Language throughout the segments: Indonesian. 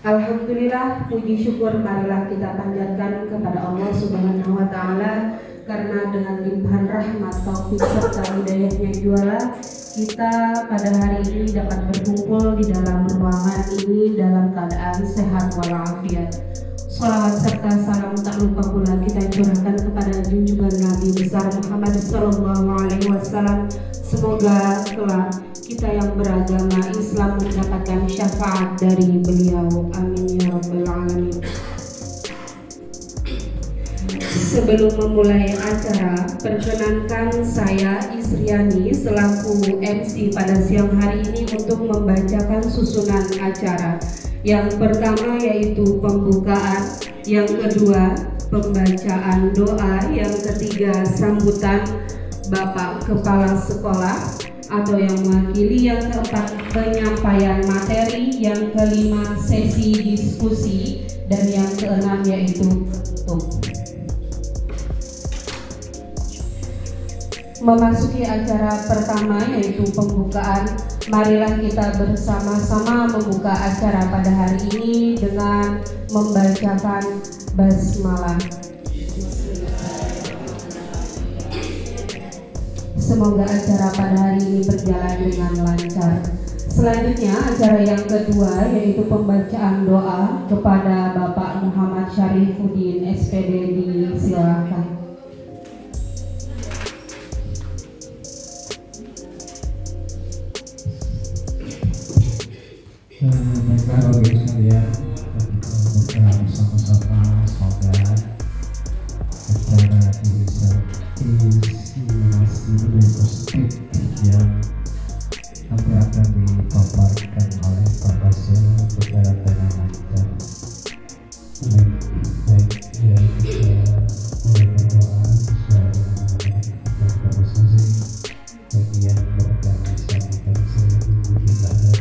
Alhamdulillah, puji syukur marilah kita panjatkan kepada Allah Subhanahu wa Ta'ala, karena dengan limpahan rahmat, taufik serta hidayahnya jualah kita pada hari ini dapat berkumpul di dalam ruangan ini dalam keadaan sehat walafiat. Sholawat serta salam tak lupa pula kita curahkan kepada junjungan Nabi besar Muhammad Sallallahu Alaihi Wasallam. Semoga kelak kita yang beragama Islam mendapatkan syafaat dari beliau. Amin ya rabbal alamin. Sebelum memulai acara, perkenankan saya Isriani selaku MC pada siang hari ini untuk membacakan susunan acara. Yang pertama yaitu pembukaan, yang kedua pembacaan doa, yang ketiga sambutan Bapak Kepala Sekolah atau yang mewakili, yang keempat penyampaian materi, yang kelima sesi diskusi, dan yang keenam yaitu tutup. Memasuki acara pertama yaitu pembukaan, marilah kita bersama-sama membuka acara pada hari ini dengan membacakan basmalah. Semoga acara pada hari ini berjalan dengan lancar. Selanjutnya acara yang kedua yaitu pembacaan doa kepada Bapak Muhammad Syarifuddin SPD, disilakan. Baiklah Bapak Ibu sekalian, kita bersama-sama semoga acara ini bisa diinspirasi dan positif yang nanti akan dipaparkan oleh Pak Basil berjalan dengan lancar. Baik, ya kita mulai berdoa sesuai dengan kita masing-masing. Bagi yang berorganisasikan saya bila ada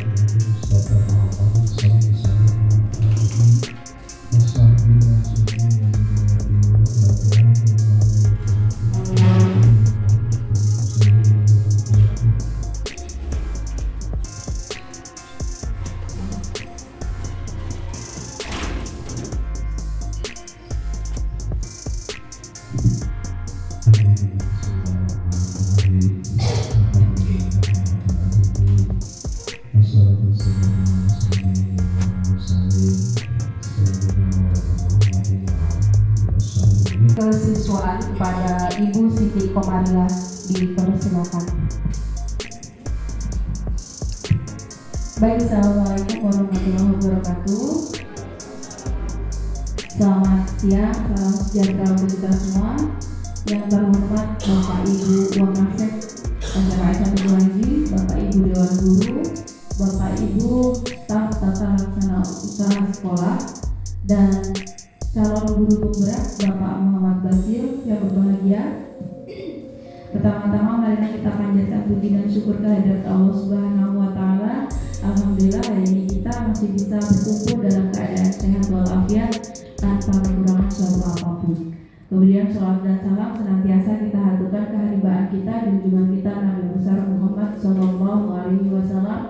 kesiswaan kepada Ibu Siti Komariah, dipersilakan. Baik, assalamualaikum warahmatullahi wabarakatuh. Selamat siang, salam sejahtera untuk kita semua. Yang terhormat Bapak Ibu Wakasek Acara Aisyah Haji, Bapak Ibu Dewan Guru, Bapak Ibu staf tata laksana usaha sekolah, dan calon guru penggerak Bapak Muhammad Basil yang berbahagia. Pertama-tama marilah kita panjatkan puji dan syukur kehadirat Allah Subhanahu wa Ta'ala. Alhamdulillah hari ini kita masih bisa berkumpul dalam keadaan sehat walafiat tanpa kekurangan suatu apapun. Kemudian sholawat dan salam senantiasa kita haturkan keharibaan kita dan junjungan kita Nabi besar Muhammad Sallallahu Alaihi Wasallam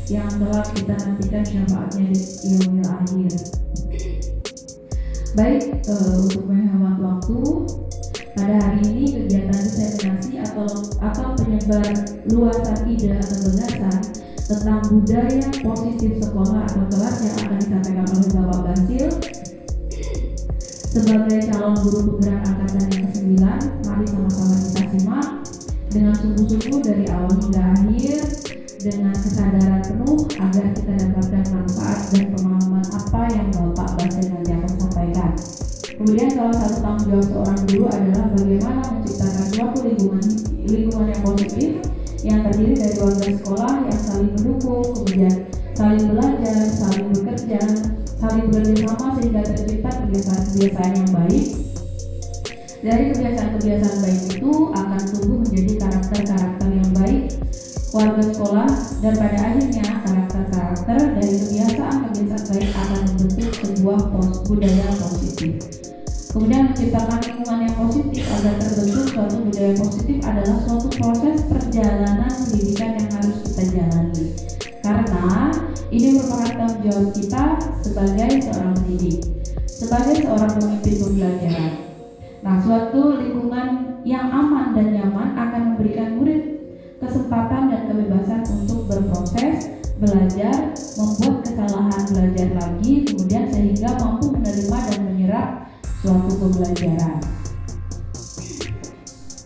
yang telah kita nantikan syafaatnya di yaumil akhir. Baik, untuk menghemat waktu, pada hari ini kegiatan diseminasi atau penyebar luasan ide atau gagasan tentang budaya positif sekolah atau kelas yang akan disampaikan oleh Bapak Basil sebagai calon guru penggerak angkatan yang ke-9. Mari sama-sama kita simak dengan sungguh-sungguh dari awal hingga akhir dengan kesadaran penuh agar kita dapatkan manfaat dan pemahaman apa yang Bapak Basil nanti akan sampaikan. Kemudian salah satu tanggung jawab seorang guru adalah bagaimana menciptakan suatu lingkungan yang positif yang terdiri dari warga sekolah yang saling mendukung, kemudian saling belajar, saling bekerja, saling bekerjasama sehingga tercipta kebiasaan-kebiasaan yang baik. Dari kebiasaan-kebiasaan baik itu akan tumbuh menjadi karakter-karakter yang baik warga sekolah, dan pada akhirnya karakter-karakter dari kebiasaan-kebiasaan baik akan membentuk sebuah budaya positif. Kemudian menciptakan lingkungan yang positif agar terbentuk suatu budaya positif adalah suatu proses perjalanan pendidikan yang harus kita jalani. Karena Ini merupakan tanggung jawab kita sebagai seorang pendidik, sebagai seorang pemimpin pembelajaran. Nah, suatu lingkungan yang aman dan nyaman akan memberikan murid kesempatan dan kebebasan untuk berproses, belajar, membuat kesalahan belajar lagi, kemudian sehingga mampu menerima dan menyerap suatu pembelajaran.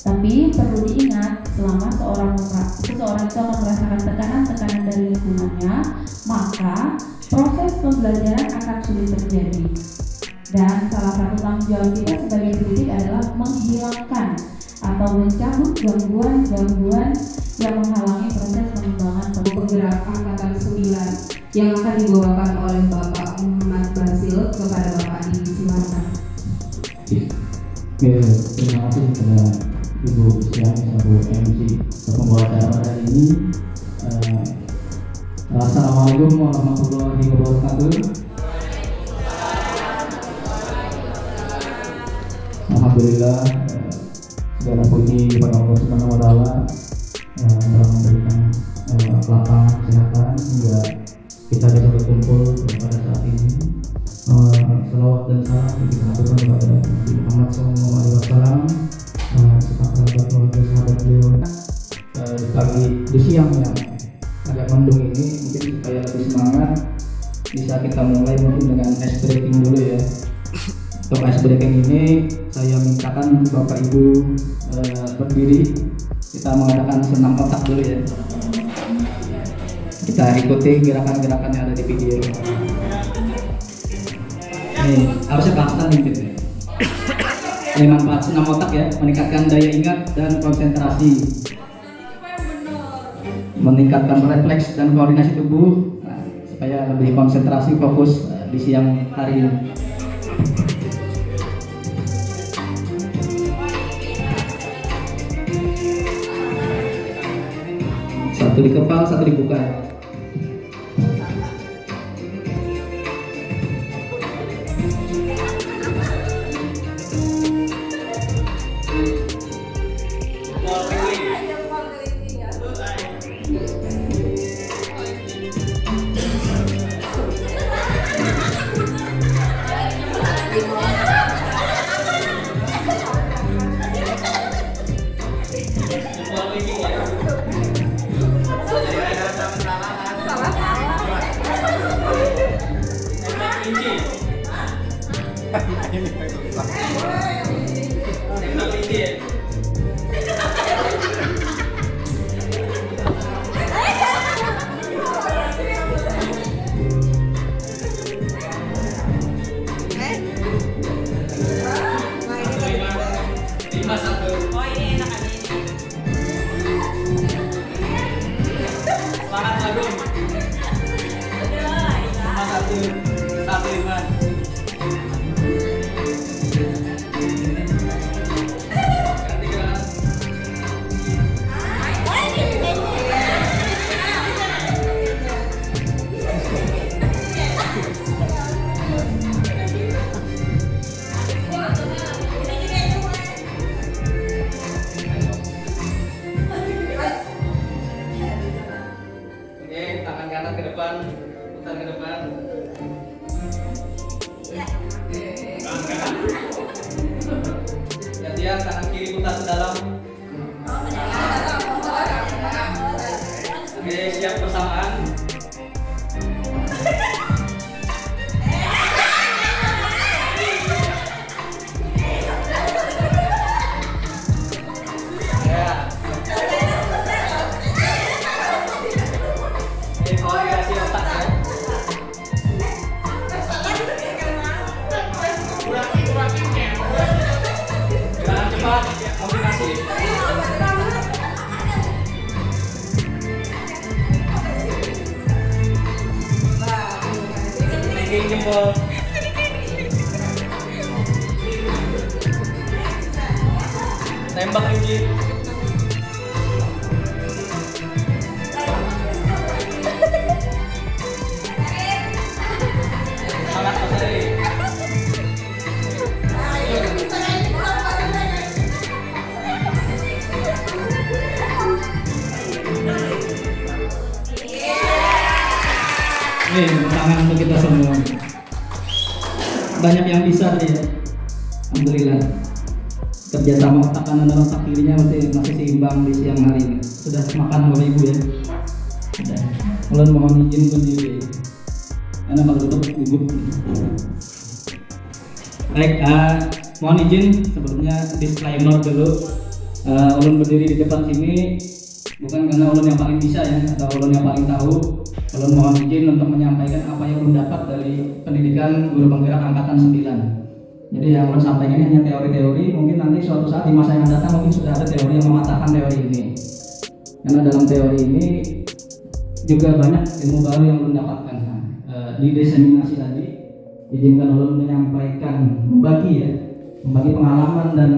Tapi perlu diingat, selama seseorang itu akan merasakan tekanan-tekanan dari lingkungannya, maka proses pembelajaran akan sulit terjadi. Dan salah satu tanggung jawab kita sebagai pendidik adalah menghilangkan atau mencabut gangguan-gangguan yang menghalangi proses pengembangan Penggerak angkatan 9 yang akan dibawakan oleh Bapak Muhammad Basil. Kepada Bapak disilakan. Terima kasih kepada Ibu Siang selaku MC pembawa acara hari ini. Assalamualaikum warahmatullahi wabarakatuh. Alhamdulillah, segala puji kepada Allah Subhanahu wa taala telah memberikan lapangan kesehatan hingga kita bisa berkumpul pada saat ini. Salawat dan salam kita aturkan kepada Nabi Muhammad SAW, serta kerabat keluarga sahabat beliau. Pagi di siang yang agak mendung ini mungkin supaya lebih semangat bisa kita mulai mungkin dengan ice breaking dulu ya. Untuk ice breaking ini saya mintakan Bapak Ibu berdiri, kita mengadakan senam otak dulu ya. Kita ikuti gerakan-gerakan yang ada di video. Ini harusnya paksa mungkin ya. Ini manfaat senam otak ya, meningkatkan daya ingat dan konsentrasi, meningkatkan refleks dan koordinasi tubuh, supaya lebih konsentrasi fokus di siang hari ini. Satu di kepala, satu dibuka. Tangan kiri putar ke dalam. Oke, siap bersamaan. Ya. Ini koordinasi otak ya. Cepat, kombinasi. Tinggi jempol. Tembak tinggi. Semangat Mas Heri. Oke, tepuk tangan untuk kita semua. Banyak yang bisa tadi ya. Alhamdulillah. Kerjasama otak kanan dan otak kirinya masih seimbang di siang hari ini. Sudah makan Bapak Ibu ya? Sudah. Mulai mohon izin berdiri. Karena kalau tutup gugup. Baik, mohon izin sebelumnya disclaimer dulu. Ulun berdiri di depan sini bukan karena ulun yang paling bisa ya, atau ulun yang paling tahu. Ulun mohon izin untuk menyampaikan apa yang ulun dapat dari pendidikan guru penggerak angkatan 9. Jadi yang ulun sampaikan ini hanya teori-teori. Mungkin nanti suatu saat di masa yang datang mungkin sudah ada teori yang mematahkan teori ini. Karena dalam teori ini juga banyak ilmu baru yang ulun dapatkan. Di diseminasi tadi, izinkan ulun menyampaikan, membagi pengalaman dan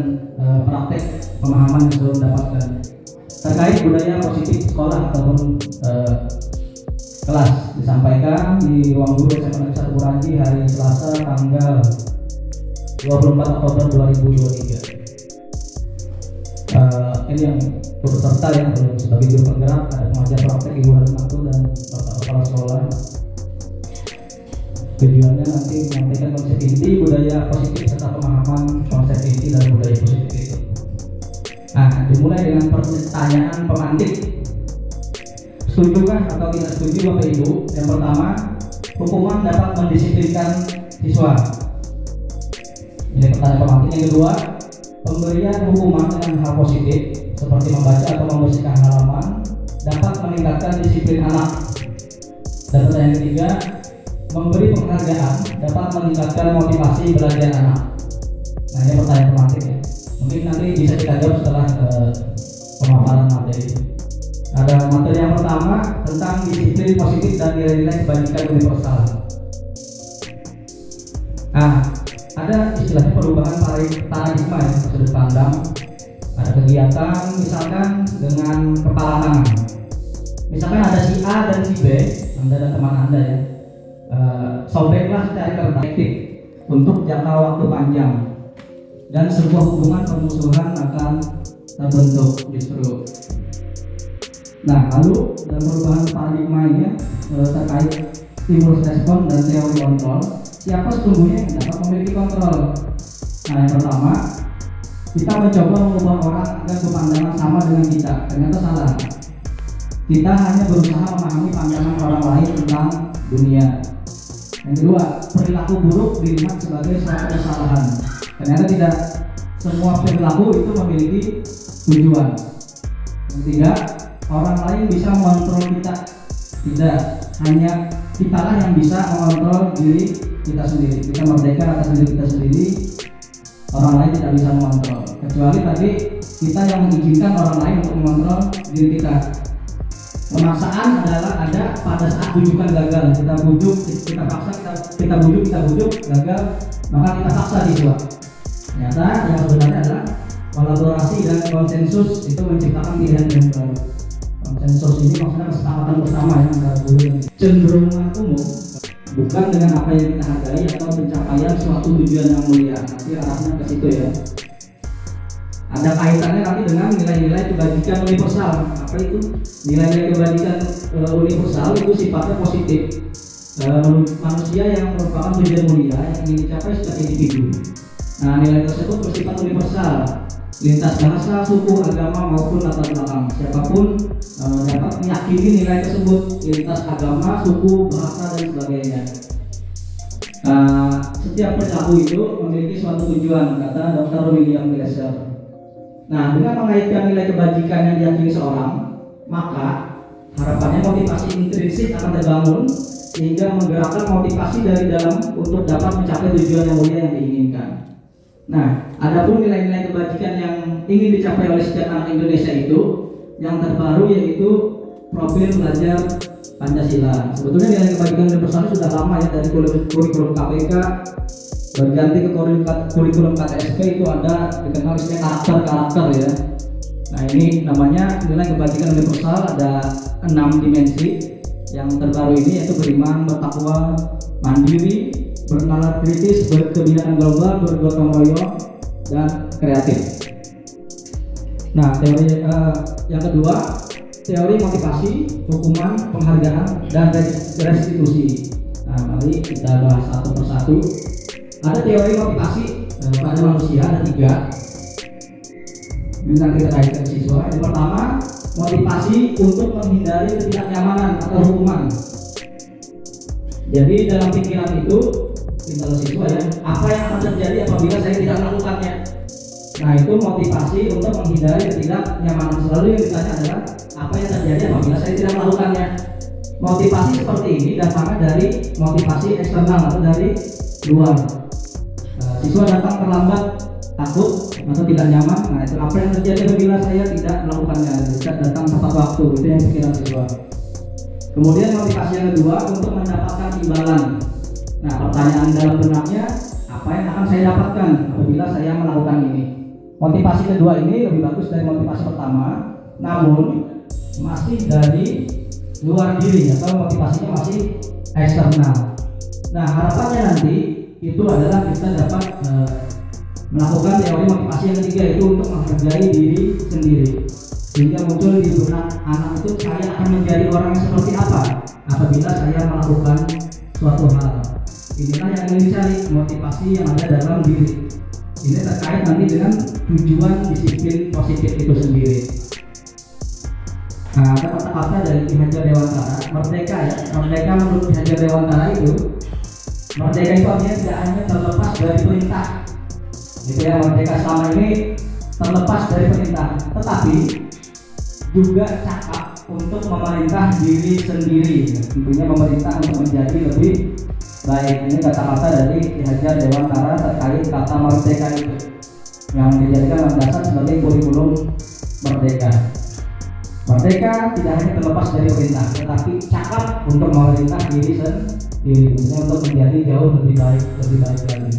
praktek pemahaman yang ulun dapatkan terkait budaya positif sekolah ataupun kelas. Disampaikan di ruang guru SMA 1 Kuranji hari Selasa tanggal 24 Oktober 2023. Ini yang turut serta yang sebagai guru penggerak, ada pengajar praktek Ibu Halimatu dan Bapak Kepala Sekolah. Tujuannya nanti menyampaikan konsep inti budaya positif serta pemahaman konsep inti dari budaya positif itu. Nah, dimulai dengan pertanyaan pemantik. Setujukah atau tidak setuju Bapak Ibu? Yang pertama, hukuman dapat mendisiplinkan siswa. Ini pertanyaan pemantik. Yang kedua, pemberian hukuman dengan hal positif seperti membaca atau membersihkan halaman dapat meningkatkan disiplin anak. Dan pertanyaan ketiga, memberi penghargaan dapat meningkatkan motivasi belajar anak. Nah, ini pertanyaan pemantik ya. Mungkin nanti bisa kita jawab setelah pemaparan materi. Ada materi yang pertama tentang disiplin positif dan nilai-nilai kebajikan universal. Nah, ada istilahnya perubahan paradigma ya, sudut pandang. Ada kegiatan misalkan dengan kepala tangan. Misalkan ada si A dan si B, Anda dan teman Anda ya. Sobeklah cari kertas untuk jangka waktu panjang dan sebuah hubungan permusuhan akan terbentuk justru. Nah, lalu dalam perubahan paradigma ini terkait stimulus respon dan teori kontrol, siapa sesungguhnya yang dapat memiliki kontrol? Nah, yang pertama, kita mencoba mengubah orang agar berpandangan sama dengan kita. Ternyata salah. Kita hanya berusaha memahami pandangan orang lain tentang dunia. Yang kedua, perilaku buruk dilihat sebagai suatu kesalahan. Ternyata tidak semua perilaku itu memiliki tujuan. Yang ketiga, orang lain bisa mengontrol kita. Tidak, hanya kitalah yang bisa mengontrol diri kita sendiri. Kita merdeka atas diri kita sendiri. Orang lain tidak bisa mengontrol. Kecuali tadi kita yang mengizinkan orang lain untuk mengontrol diri kita. Pemaksaan adalah ada pada saat bujukan gagal. Kita bujuk, kita paksa, kita bujuk, gagal, maka kita paksa siswa. Ternyata yang sebenarnya adalah kolaborasi dan konsensus itu menciptakan pilihan yang baru. Konsensus ini maksudnya kesepakatan bersama yang antara guru. Cenderungan umum bukan dengan apa yang kita hargai atau pencapaian suatu tujuan yang mulia. Nanti arahnya ke situ ya. Ada kaitannya nanti dengan nilai-nilai kebajikan universal. Apa itu? Nilai-nilai kebajikan universal itu sifatnya positif. Manusia yang merupakan tujuan mulia yang ingin dicapai secara individu. Nah, nilai tersebut bersifat universal, lintas bahasa, suku, agama maupun latar belakang. Siapapun dapat meyakini nilai tersebut, lintas agama, suku, bahasa dan sebagainya. Setiap perilaku itu memiliki suatu tujuan, kata Dr. William Glasser. Nah, dengan mengaitkan nilai kebajikan yang diyakini seorang, maka harapannya motivasi intrinsik akan terbangun sehingga menggerakkan motivasi dari dalam untuk dapat mencapai tujuan yang mulia yang diinginkan. Nah, adapun nilai-nilai kebajikan yang ingin dicapai oleh setiap anak Indonesia itu yang terbaru yaitu profil belajar Pancasila. Sebetulnya nilai kebajikan universal sudah lama ya, dari kurikulum KPK berganti ke kurikulum KTSP itu ada dikenal istilah karakter ya. Nah, ini namanya nilai kebajikan universal, ada 6 dimensi. Yang terbaru ini yaitu beriman, bertakwa, mandiri, bernalar kritis, berkebinekaan global, bergotong royong, dan kreatif. Nah, teori yang kedua teori motivasi, hukuman, penghargaan, dan restitusi. Nah, mari kita bahas satu persatu. Ada teori motivasi pada manusia, ada 3. Bintang kita kaitkan siswa. Yang pertama, motivasi untuk menghindari ketidaknyamanan atau hukuman. Jadi dalam pikiran itu, kalau siswa ya, apa yang akan terjadi apabila saya tidak melakukannya? Nah, itu motivasi untuk menghindari ketidaknyamanan. Selalu yang ditanya adalah apa yang terjadi apabila saya tidak melakukannya. Motivasi seperti ini datangnya dari motivasi eksternal atau dari luar. Siswa datang terlambat, takut atau tidak nyaman. Nah, itu apa yang terjadi apabila saya tidak melakukannya? Tidak datang tepat waktu. Itu yang pikiran siswa. Kemudian motivasi yang kedua untuk mendapatkan imbalan. Nah, pertanyaan dalam benaknya, apa yang akan saya dapatkan apabila saya melakukan ini? Motivasi kedua ini lebih bagus dari motivasi pertama, namun masih dari luar diri atau motivasinya masih eksternal. Nah, harapannya nanti itu adalah kita dapat melakukan teori motivasi yang ketiga, yaitu untuk menghargai diri sendiri. Sehingga muncul di benak anak itu, saya akan menjadi orang yang seperti apa apabila saya melakukan suatu hal. Inilah yang ingin dicari, motivasi yang ada dalam diri. Ini terkait nanti dengan tujuan disiplin positif itu sendiri. Nah, ada kata-kata dari Ki Hajar Dewantara, merdeka ya. Merdeka menurut Ki Hajar Dewantara itu, merdeka itu artinya tidak hanya terlepas dari perintah. Gitu ya, merdeka selama ini terlepas dari perintah, tetapi juga cakap untuk memerintah diri sendiri. Tentunya pemerintah untuk menjadi lebih baik. Ini kata-kata dari Ki Hajar Dewantara terkait kata merdeka itu, yang dijadikan landasan sebagai kurikulum merdeka. Merdeka tidak hanya terlepas dari perintah, tetapi cakap untuk memerintah diri sendiri, untuk menjadi jauh lebih baik lagi.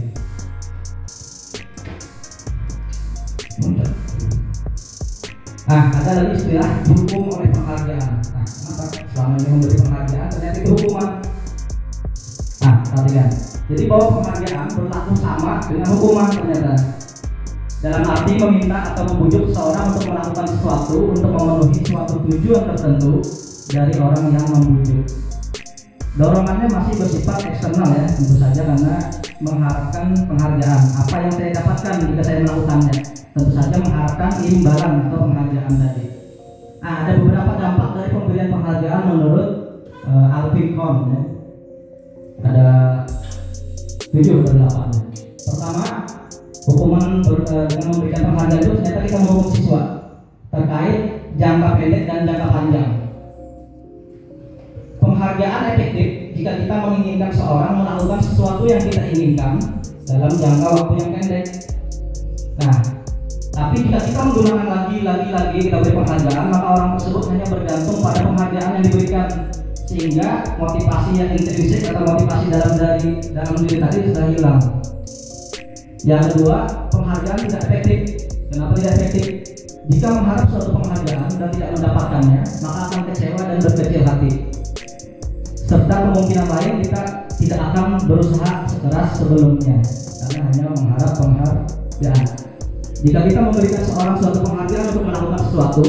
Nah, ada lagi istilah hukum oleh penghargaan. Nah, kenapa selama ini memberi penghargaan ternyata itu hukuman? Nah, perhatikan. Jadi bahwa penghargaan berlaku sama dengan hukuman ternyata. Dalam arti meminta atau membujuk seseorang untuk melakukan sesuatu untuk memenuhi suatu tujuan tertentu dari orang yang membujuk. Dorongannya masih bersifat eksternal ya, tentu saja karena mengharapkan penghargaan. Apa yang saya dapatkan jika saya melakukannya? Tentu saja mengharapkan imbalan atau penghargaan tadi. Nah, ada beberapa dampak dari pemberian penghargaan menurut Alvin Kohn ya. Ada 7 atau 8. Pertama, hukuman dengan memberikan penghargaan itu ternyata kita menghukum siswa terkait jangka pendek dan jangka panjang. Penghargaan efektif jika kita menginginkan seorang melakukan sesuatu yang kita inginkan dalam jangka waktu yang pendek. Nah, tapi jika kita menggunakan lagi kita beri penghargaan, maka orang tersebut hanya bergantung pada penghargaan yang diberikan, sehingga motivasi yang intrinsik atau motivasi dalam diri tadi sudah hilang. Yang kedua, penghargaan tidak efektif. Kenapa tidak efektif? Jika mengharap suatu penghargaan dan tidak mendapatkannya, maka akan kecewa dan berkecil hati. Serta kemungkinan lain kita tidak akan berusaha sekeras sebelumnya, karena hanya mengharap penghargaan. Jika kita memberikan seorang suatu penghargaan untuk melakukan sesuatu,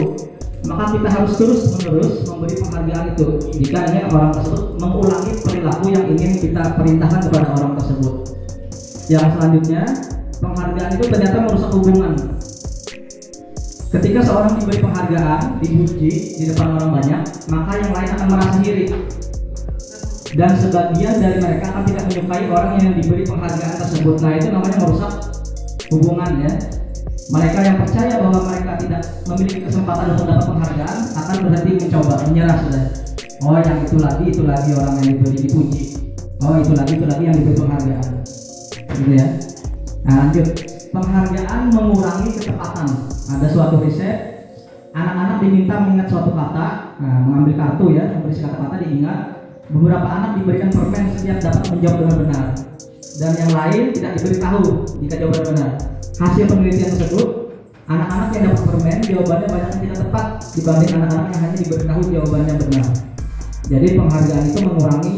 maka kita harus terus-menerus memberi penghargaan itu jika ingin orang tersebut mengulangi perilaku yang ingin kita perintahkan kepada orang tersebut. Yang selanjutnya, penghargaan itu ternyata merusak hubungan. Ketika seorang diberi penghargaan, dipuji di depan orang banyak, maka yang lain akan merasa iri. Dan sebagian dari mereka akan tidak menyukai orang yang diberi penghargaan tersebut. Nah, itu namanya merusak hubungan ya. Mereka yang percaya bahwa mereka tidak memiliki kesempatan untuk dapat penghargaan akan berhenti mencoba, menyerah sudah. Oh, yang itu lagi orang yang diberi dipuji. Oh, itu lagi yang diberi penghargaan. Gitu ya. Nah, lanjut. Penghargaan mengurangi kecepatan. Ada suatu riset, anak-anak diminta mengingat suatu kata, mengambil kartu ya, berisi kata-kata diingat. Beberapa anak diberikan permen setiap dapat menjawab dengan benar, dan yang lain tidak diberitahu jika jawaban benar. Hasil penelitian tersebut, anak-anak yang dapat permen jawabannya banyak yang tidak tepat dibanding anak-anak yang hanya diberitahu jawabannya benar. Jadi penghargaan itu mengurangi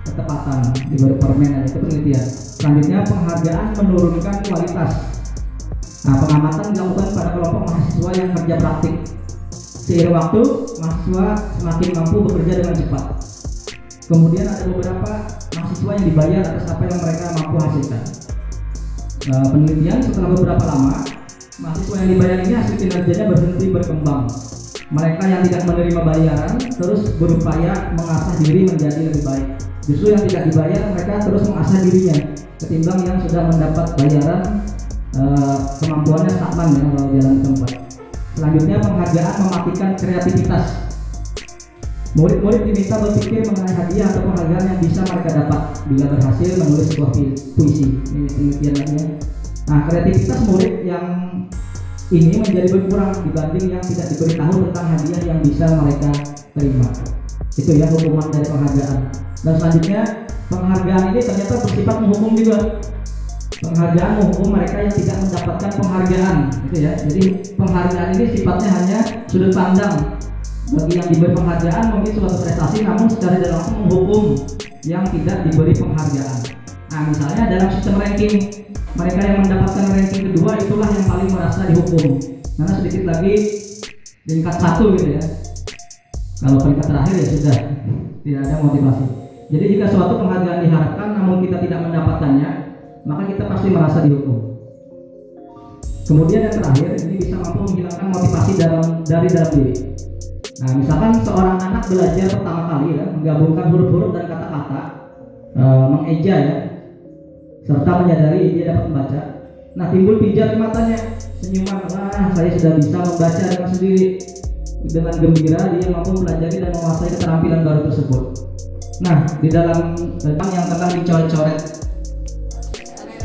ketepatan, diberi permen ada itu penelitian. Selanjutnya, penghargaan menurunkan kualitas. Nah, pengamatan dilakukan pada kelompok mahasiswa yang kerja praktik. seiring waktu mahasiswa semakin mampu bekerja dengan cepat. Kemudian ada beberapa mahasiswa yang dibayar atas apa yang mereka mampu hasilkan. Penelitian setelah beberapa lama, mahasiswa yang dibayar ini hasil kinerjanya berhenti berkembang. Mereka yang tidak menerima bayaran terus berupaya mengasah diri menjadi lebih baik. Justru yang tidak dibayar mereka terus mengasah dirinya, ketimbang yang sudah mendapat bayaran kemampuannya stagnan ya kalau jalan di tempat. Selanjutnya, penghargaan mematikan kreativitas. Murid-murid diminta berpikir mengenai hadiah atau penghargaan yang bisa mereka dapat bila berhasil menulis sebuah puisi. Ini penelitian lagi ya. Nah, kreativitas murid yang ini menjadi berkurang dibanding yang tidak diberitahu tentang hadiah yang bisa mereka terima. Itu ya hukuman dari penghargaan. Dan selanjutnya, penghargaan ini ternyata bersifat menghukum juga. Penghargaan menghukum mereka yang tidak mendapatkan penghargaan, gitu ya. Jadi penghargaan ini sifatnya hanya sudut pandang. Bagi yang diberi penghargaan mungkin suatu prestasi, namun secara tidak langsung menghukum yang tidak diberi penghargaan. Nah, misalnya dalam sistem ranking, mereka yang mendapatkan ranking kedua itulah yang paling merasa dihukum. Karena sedikit lagi peringkat 1 gitu ya. Kalau peringkat terakhir ya sudah tidak ada motivasi. Jadi jika suatu penghargaan diharapkan namun kita tidak mendapatkannya, maka kita pasti merasa dihukum. Kemudian yang terakhir, ini bisa mampu menghilangkan motivasi dari dalam diri. Nah, misalkan seorang anak belajar pertama kali ya, menggabungkan huruf-huruf dan kata-kata, mengeja ya, serta menyadari dia dapat membaca. Nah, timbul pijat di matanya, senyuman, wah saya sudah bisa membaca dengan sendiri. Dengan gembira dia mampu mempelajari dan menguasai keterampilan baru tersebut. Nah, di dalam yang tengah dicoret-coret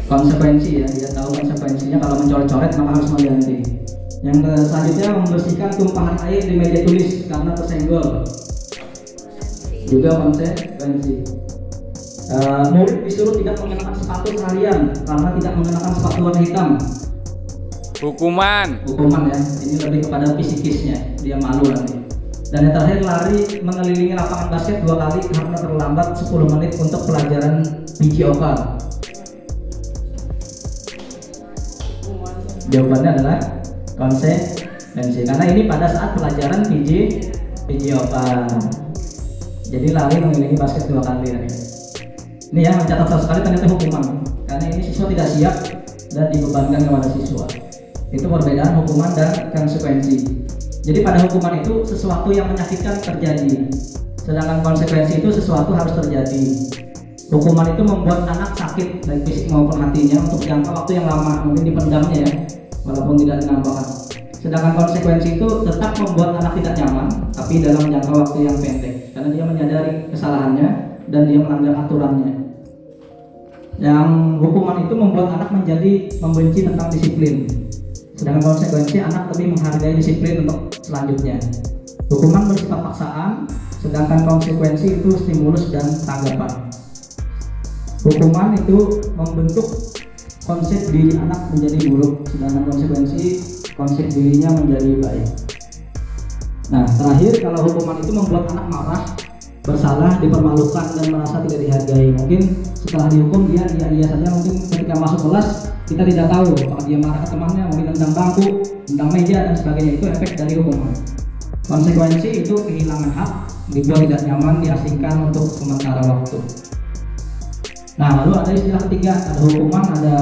konsekuensi ya, dia tahu konsekuensinya kalau mencoret-coret maka harus mengganti. Yang selanjutnya, membersihkan tumpahan air di meja tulis karena tersenggol, juga konsekuensi. Murid disuruh tidak mengenakan sepatu seharian karena tidak mengenakan sepatu warna hitam. Hukuman ya, ini lebih kepada psikisnya, dia malu nanti. Dan yang terakhir, lari mengelilingi lapangan basket 2 kali karena terlambat 10 menit untuk pelajaran PJOK. Jawabannya adalah konsekuensi, karena ini pada saat pelajaran PJOK. Jadi lari mengelilingi basket 2 kali. Ini ya, mencatat 1 kali ternyata hukuman, karena ini siswa tidak siap dan dibebankan kepada siswa. Itu perbedaan hukuman dan konsekuensi. Jadi pada hukuman itu sesuatu yang menyakitkan terjadi, sedangkan konsekuensi itu sesuatu harus terjadi. Hukuman itu membuat anak sakit baik fisik maupun hatinya untuk jangka waktu yang lama, mungkin dipendamnya ya, walaupun tidak dinampakkan. Sedangkan konsekuensi itu tetap membuat anak tidak nyaman, tapi dalam jangka waktu yang pendek, karena dia menyadari kesalahannya dan dia melanggar aturannya. Yang hukuman itu membuat anak menjadi membenci tentang disiplin, sedangkan konsekuensi anak lebih menghargai disiplin untuk selanjutnya. Hukuman bersifat paksaan, sedangkan konsekuensi itu stimulus dan tanggapan. Hukuman itu membentuk konsep diri anak menjadi buruk, sedangkan konsep dirinya menjadi baik. Nah, terakhir, kalau hukuman itu membuat anak marah, bersalah, dipermalukan dan merasa tidak dihargai. Mungkin setelah dihukum dia iya saja, mungkin ketika masuk kelas kita tidak tahu apakah dia marah ke temannya, mungkin tentang bangku, tentang meja dan sebagainya. Itu efek dari hukuman. Konsekuensi itu kehilangan hak, dibuat tidak nyaman, diasingkan untuk sementara waktu. Nah, lalu ada istilah ketiga, ada hukuman, ada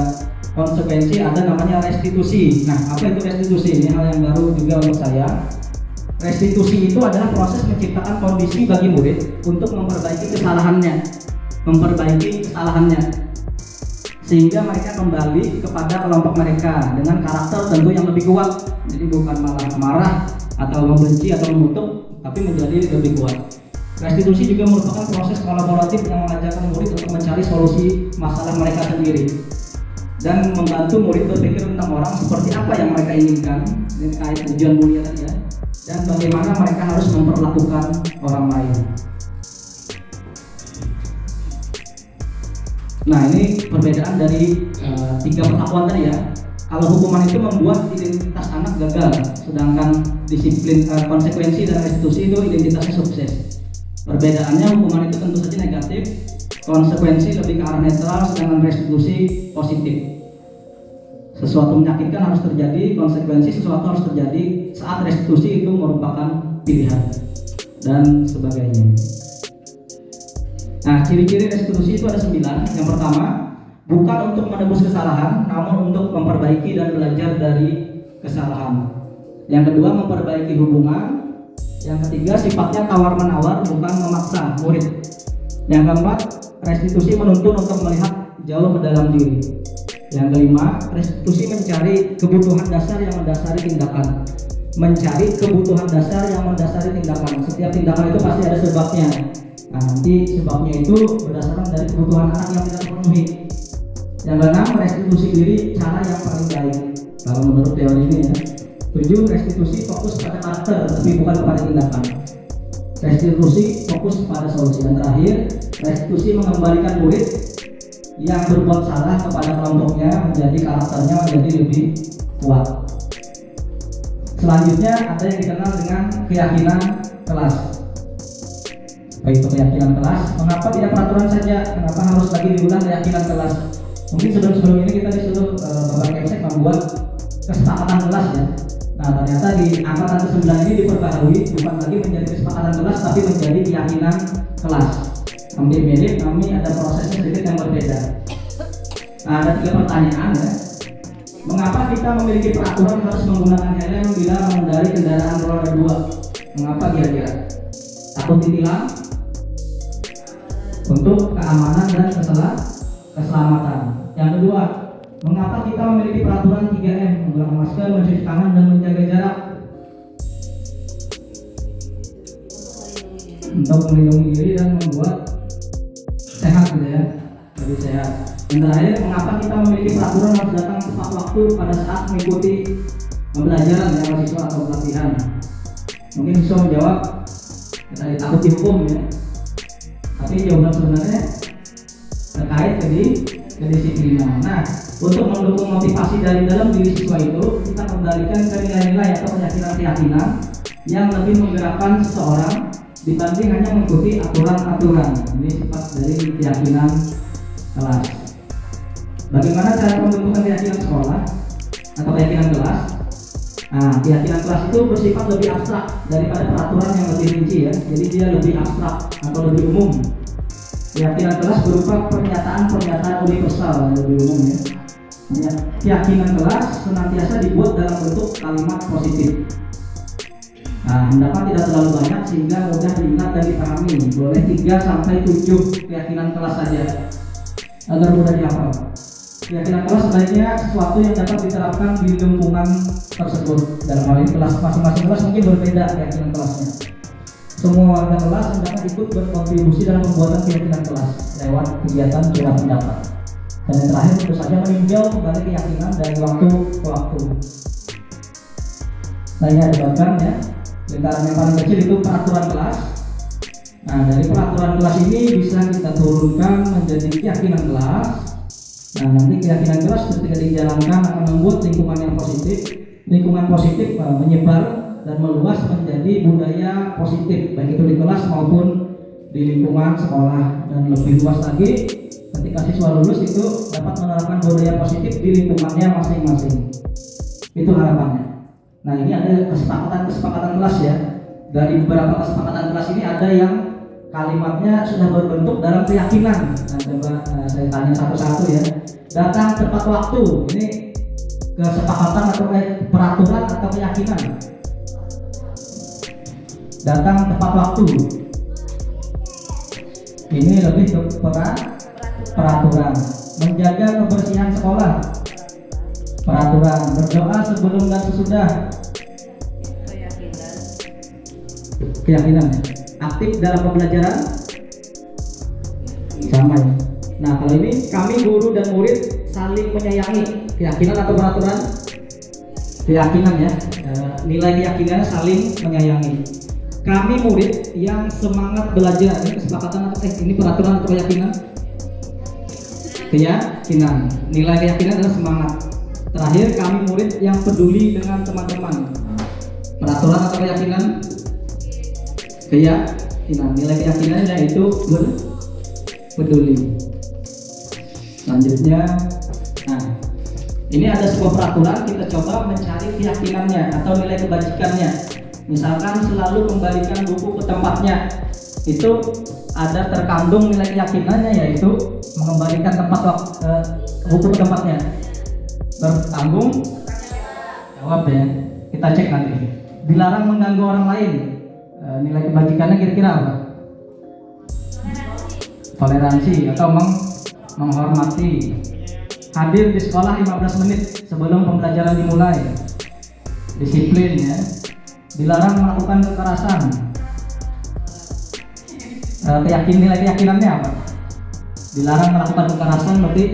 konsekuensi, ada namanya restitusi. Nah, apa itu restitusi? Ini hal yang baru juga untuk saya. Restitusi itu adalah proses menciptakan kondisi bagi murid untuk memperbaiki kesalahannya, sehingga mereka kembali kepada kelompok mereka dengan karakter tentu yang lebih kuat. Jadi bukan malah marah atau membenci atau mengutuk, tapi menjadi lebih kuat. Restitusi juga merupakan proses kolaboratif yang mengajarkan murid untuk mencari solusi masalah mereka sendiri dan membantu murid berpikir tentang orang seperti apa yang mereka inginkan, ini terkait tujuan mulia tadi ya, dan bagaimana mereka harus memperlakukan orang lain. Nah, ini perbedaan dari 3 perlakuan tadi ya. Kalau hukuman itu membuat identitas anak gagal, sedangkan disiplin, konsekuensi dan restitusi itu identitasnya sukses. Perbedaannya, hukuman itu tentu saja negatif, konsekuensi lebih ke arah netral, sedangkan restitusi positif. Sesuatu menyakitkan harus terjadi, konsekuensi sesuatu harus terjadi saat restitusi itu merupakan pilihan dan sebagainya. Nah, ciri-ciri restitusi itu ada 9. Yang pertama, bukan untuk menebus kesalahan, namun untuk memperbaiki dan belajar dari kesalahan. Yang kedua, memperbaiki hubungan. Yang ketiga, sifatnya tawar-menawar, bukan memaksa murid. Yang keempat, restitusi menuntun untuk melihat jauh ke dalam diri. Yang kelima, restitusi mencari kebutuhan dasar yang mendasari tindakan. Mencari kebutuhan dasar yang mendasari tindakan. Setiap tindakan itu pasti ada sebabnya. Nah, nanti sebabnya itu berdasarkan dari kebutuhan anak yang tidak terpenuhi. Yang keenam, restitusi diri cara yang paling baik kalau menurut teori ini ya. 7, restitusi fokus pada karakter tapi bukan kepada tindakan. Restitusi fokus pada solusi. Dan terakhir, restitusi mengembalikan murid yang berbuat salah kepada kelompoknya menjadi karakternya menjadi lebih kuat. Selanjutnya ada yang dikenal dengan keyakinan kelas. Baik, itu keyakinan kelas. Mengapa tidak peraturan saja? Kenapa harus lagi diulang keyakinan kelas? Mungkin sebelum ini kita disuruh Bapak Kemsek membuat kesepakatan kelas ya. Nah, ternyata di angkatan ke-9 ini diperbaharui, bukan lagi menjadi kesepakatan kelas tapi menjadi keyakinan kelas. Hampir mirip, kami ada prosesnya sedikit yang berbeda. Nah, ada 3 pertanyaan ya. Mengapa kita memiliki peraturan harus menggunakan helm bila mengendarai kendaraan roda 2? Mengapa kira-kira? Takut ditilang? Untuk keamanan dan keselamatan. Yang kedua, mengapa kita memiliki peraturan 3M? Menggunakan masker, mencuci tangan, dan menjaga jarak. Untuk melindungi diri dan membuat sehat gitu ya, lebih sehat. Yang terakhir, mengapa kita memiliki peraturan harus datang tepat waktu pada saat mengikuti pembelajaran ya mahasiswa atau pelatihan? Mungkin bisa menjawab kita takut dihukum ya, tapi jawaban sebenarnya terkait kedisiplinan. Nah, untuk mendukung motivasi dari dalam diri siswa itu, kita kembalikan ke nilai-nilai atau keyakinan-keyakinan yang lebih menggerakkan seseorang dibanding hanya mengikuti aturan-aturan. Ini sifat dari keyakinan kelas. Bagaimana cara pembentukan keyakinan sekolah atau keyakinan kelas? Nah, keyakinan kelas itu bersifat lebih abstrak daripada peraturan yang lebih rinci ya. Jadi dia lebih abstrak atau lebih umum. Keyakinan kelas berupa pernyataan-pernyataan universal yang lebih umum ya. Keyakinan kelas senantiasa dibuat dalam bentuk kalimat positif. Nah, hendaknya tidak terlalu banyak sehingga mudah diingat dan dipahami. Boleh 3-7 keyakinan kelas saja agar mudah dihafal. Keyakinan kelas sebaiknya sesuatu yang dapat diterapkan di lingkungan tersebut. Dalam hal ini kelas masing-masing kelas mungkin berbeda keyakinan kelasnya. Semua warga kelas hendaknya ikut berkontribusi dalam pembuatan keyakinan kelas lewat kegiatan curah pendapat. Dan yang terakhir tentu saja meninjau kembali keyakinan dari waktu ke waktu. Nah, ini ada bagan ya. Lingkaran yang paling kecil itu peraturan kelas. Nah, dari peraturan kelas ini bisa kita turunkan menjadi keyakinan kelas. Nah, nanti keyakinan kelas ketika dijalankan akan membuat lingkungan yang positif. Lingkungan positif menyebar dan meluas menjadi budaya positif, baik itu di kelas maupun di lingkungan sekolah. Dan lebih luas lagi, ketika siswa lulus itu dapat menerapkan budaya positif di lingkungannya masing-masing. Itu harapannya. Nah, ini ada kesepakatan kelas ya. Dari beberapa kesepakatan kelas ini ada yang kalimatnya sudah berbentuk dalam keyakinan. Nah, coba saya tanya satu-satu ya. Datang tepat waktu, ini kesepakatan atau peraturan atau keyakinan? Datang tepat waktu, ini lebih ke peraturan. Menjaga kebersihan sekolah, peraturan. Berdoa sebelum dan sesudah, keyakinan. Aktif dalam pembelajaran, sama ya. Nah, kalau ini kami guru dan murid saling menyayangi, keyakinan atau peraturan? Keyakinan ya. Nilai keyakinannya saling menyayangi. Kami murid yang semangat belajar, ini kesepakatan atau ini peraturan atau keyakinan? Keyakinan. Nilai keyakinan adalah semangat. Terakhir, kami murid yang peduli dengan teman-teman, peraturan atau keyakinan? Keyakinan. Nilai keyakinannya yaitu peduli. Selanjutnya, nah, Ini ada sebuah peraturan, kita coba mencari keyakinannya atau nilai kebajikannya. Misalkan selalu kembalikan buku ke tempatnya, itu ada terkandung nilai keyakinannya, yaitu mengembalikan buku ke tempatnya. Bertanggung jawab ya. Kita cek nanti. Dilarang mengganggu orang lain. Nilai kebajikannya kira-kira apa? Toleransi atau menghormati. Hadir di sekolah 15 menit sebelum pembelajaran dimulai. Disiplin ya. Dilarang melakukan kekerasan. Nilai keyakinannya apa? Dilarang melakukan kekerasan berarti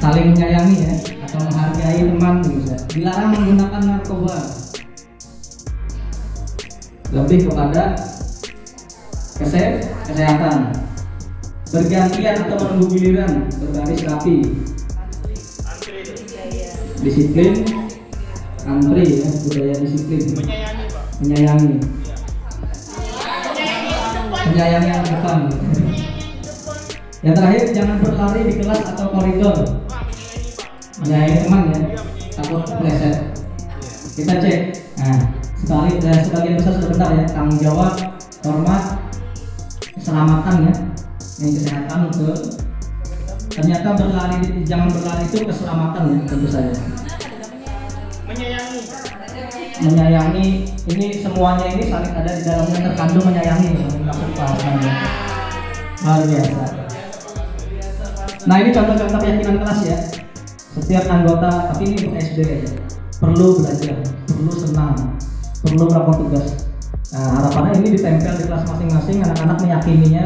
saling menyayangi ya, atau menghargai teman gitu. Dilarang menggunakan narkoba. Lebih kepada kesehatan. Bergantian atau menunggu giliran, berbaris rapi. Disiplin, antri ya, budaya disiplin. Menyayangi anak depan. Yang terakhir, jangan berlari di kelas atau koridor. Menyayangi teman ya, takut kepleset. Kita cek. Nah, sebagian besar sudah benar ya. Tanggung jawab, hormat, keselamatan ya. Yang kesehatan itu ternyata jangan berlari itu keselamatan ya, tentu saja. Menyayangi ini semuanya ini saling ada di dalamnya, terkandung menyayangi maksud pahamannya. Luar biasa. Nah, ini contoh-contoh keyakinan kelas ya. Setiap anggota, tapi ini untuk SD aja, perlu belajar, perlu senang, perlu melakukan tugas. Nah, harapannya ini ditempel di kelas masing-masing, anak-anak meyakininya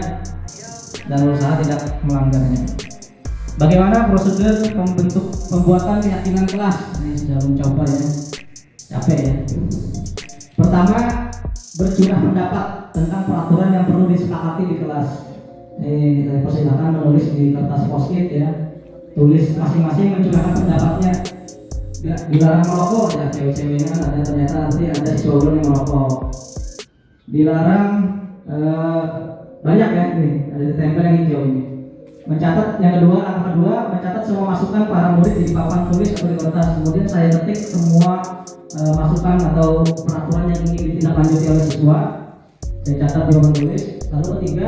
dan berusaha tidak melanggarnya. Bagaimana prosedur pembuatan keyakinan kelas? Ini sudah mencoba ya, capek ya. Pertama, bercurah pendapat tentang peraturan yang perlu disepakati di kelas. Ini persilakan menulis di kertas post-it ya. Tulis masing-masing mencurahkan pendapatnya. Dilarang merokok ya, cewek-ceweknya kan ada, ternyata nanti ada si cowok yang merokok. Dilarang banyak ya, nih ada tempel yang hijau ini. Mencatat yang kedua, langkah kedua, mencatat semua masukan para murid di papan tulis atau di kertas. Kemudian saya ketik semua masukan atau peraturan yang ingin ditindaklanjuti oleh siswa. Saya catat di papan tulis. Lalu ketiga,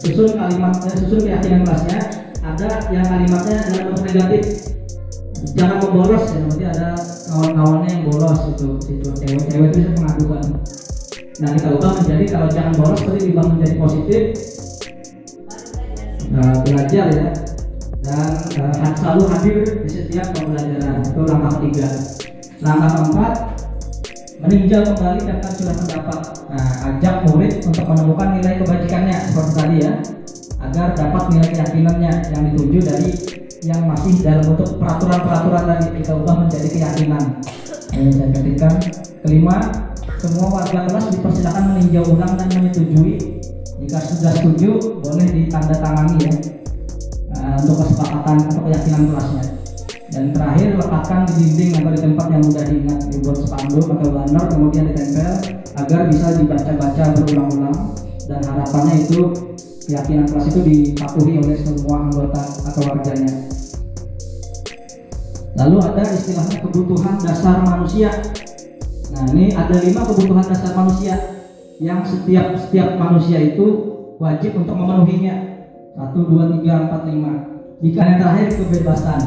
susun keyakinan kelasnya. Ada yang kalimatnya dalam bentuk negatif. Jangan membolos ya, nanti ada kawan-kawannya yang bolos itu cewek-cewek itu bisa mengadukan. Nah, kita ubah menjadi kalau jangan bolos tadi diubah menjadi positif. Belajar ya, dan selalu hadir di setiap pembelajaran. Itu langkah ketiga. Langkah keempat, meninjau kembali daftar curah pendapat. Nah, ajak murid untuk menemukan nilai kebajikannya seperti tadi ya, agar dapat nilai keyakinannya yang dituju dari yang masih dalam bentuk peraturan-peraturan tadi kita ubah menjadi keyakinan. Ini saya ketikkan. Kelima, semua warga kelas dipersilakan meninjau ulang dan menyetujui. Jika sudah setuju, boleh ditandatangani ya, untuk kesepakatan atau keyakinan kelasnya. Dan terakhir, letakkan di dinding atau di tempat yang mudah diingat, dibuat spanduk atau banner, kemudian ditempel agar bisa dibaca-baca berulang-ulang. Dan harapannya itu keyakinan kelas itu dipatuhi oleh semua anggota atau warganya. Lalu ada istilahnya kebutuhan dasar manusia. Nah, ini ada 5 kebutuhan dasar manusia yang setiap manusia itu wajib untuk memenuhinya. 1, 2, 3, 4, 5. Jika yang terakhir kebebasan.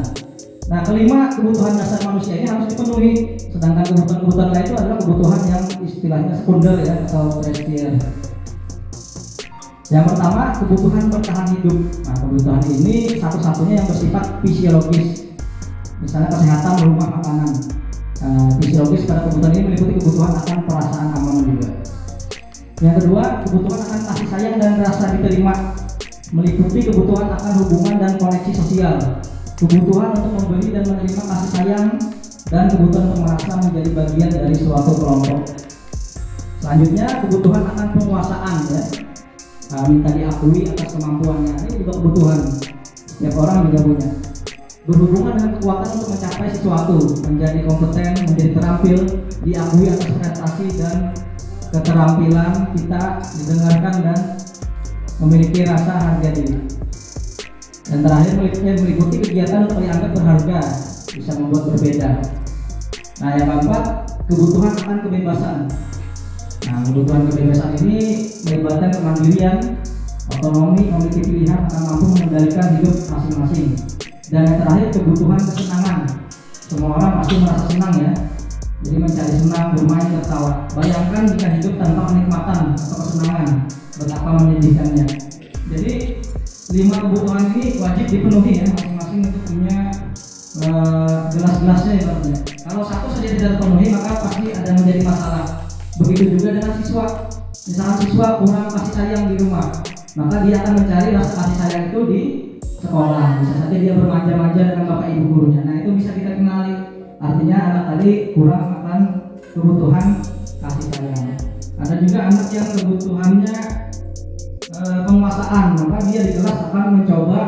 Nah, kelima kebutuhan dasar manusia ini harus dipenuhi. Sedangkan kebutuhan lain itu adalah kebutuhan yang istilahnya sekunder ya, atau tersier. Yang pertama, kebutuhan bertahan hidup. Nah, kebutuhan ini satu-satunya yang bersifat fisiologis. Misalnya kesehatan, rumah, makanan. Fisiologis pada kebutuhan ini meliputi kebutuhan akan perasaan aman juga. Yang kedua, kebutuhan akan kasih sayang dan rasa diterima, meliputi kebutuhan akan hubungan dan koneksi sosial, kebutuhan untuk memberi dan menerima kasih sayang, dan kebutuhan untuk merasa menjadi bagian dari suatu kelompok. Selanjutnya, kebutuhan akan penguasaan ya, minta diakui atas kemampuannya. Ini juga kebutuhan setiap orang juga punya. Berhubungan dengan kekuatan untuk mencapai sesuatu, menjadi kompeten, menjadi terampil, diakui atas prestasi dan keterampilan kita, didengarkan dan memiliki rasa harga diri. Dan terakhir meliputi kegiatan untuk dianggap berharga, bisa membuat berbeda. Nah, yang keempat, kebutuhan akan kebebasan. Nah, kebutuhan kebebasan ini melibatkan kemandirian, otonomi, memiliki pilihan akan mampu mengendalikan hidup masing-masing. Dan yang terakhir, kebutuhan kesenangan. Semua orang pasti merasa senang ya. Jadi mencari senang, bermain, tertawa. Bayangkan jika hidup tanpa kenikmatan atau kesenangan, betapa menyedihkannya. Jadi 5 kebutuhan ini wajib dipenuhi ya, masing-masing untuk punya gelas-gelasnya ibaratnya. Kalau satu saja tidak terpenuhi maka pasti ada menjadi masalah. Begitu juga dengan siswa. Misalnya siswa kurang kasih sayang di rumah, maka dia akan mencari rasa kasih sayang itu di sekolah. Bisa saja dia bermanja-manja dengan bapak ibu gurunya. Nah, itu bisa kita kenali. Artinya anak tadi kurang akan kebutuhan kasih sayang. Ada juga anak yang kebutuhannya penguasaan, maka dia di kelas akan mencoba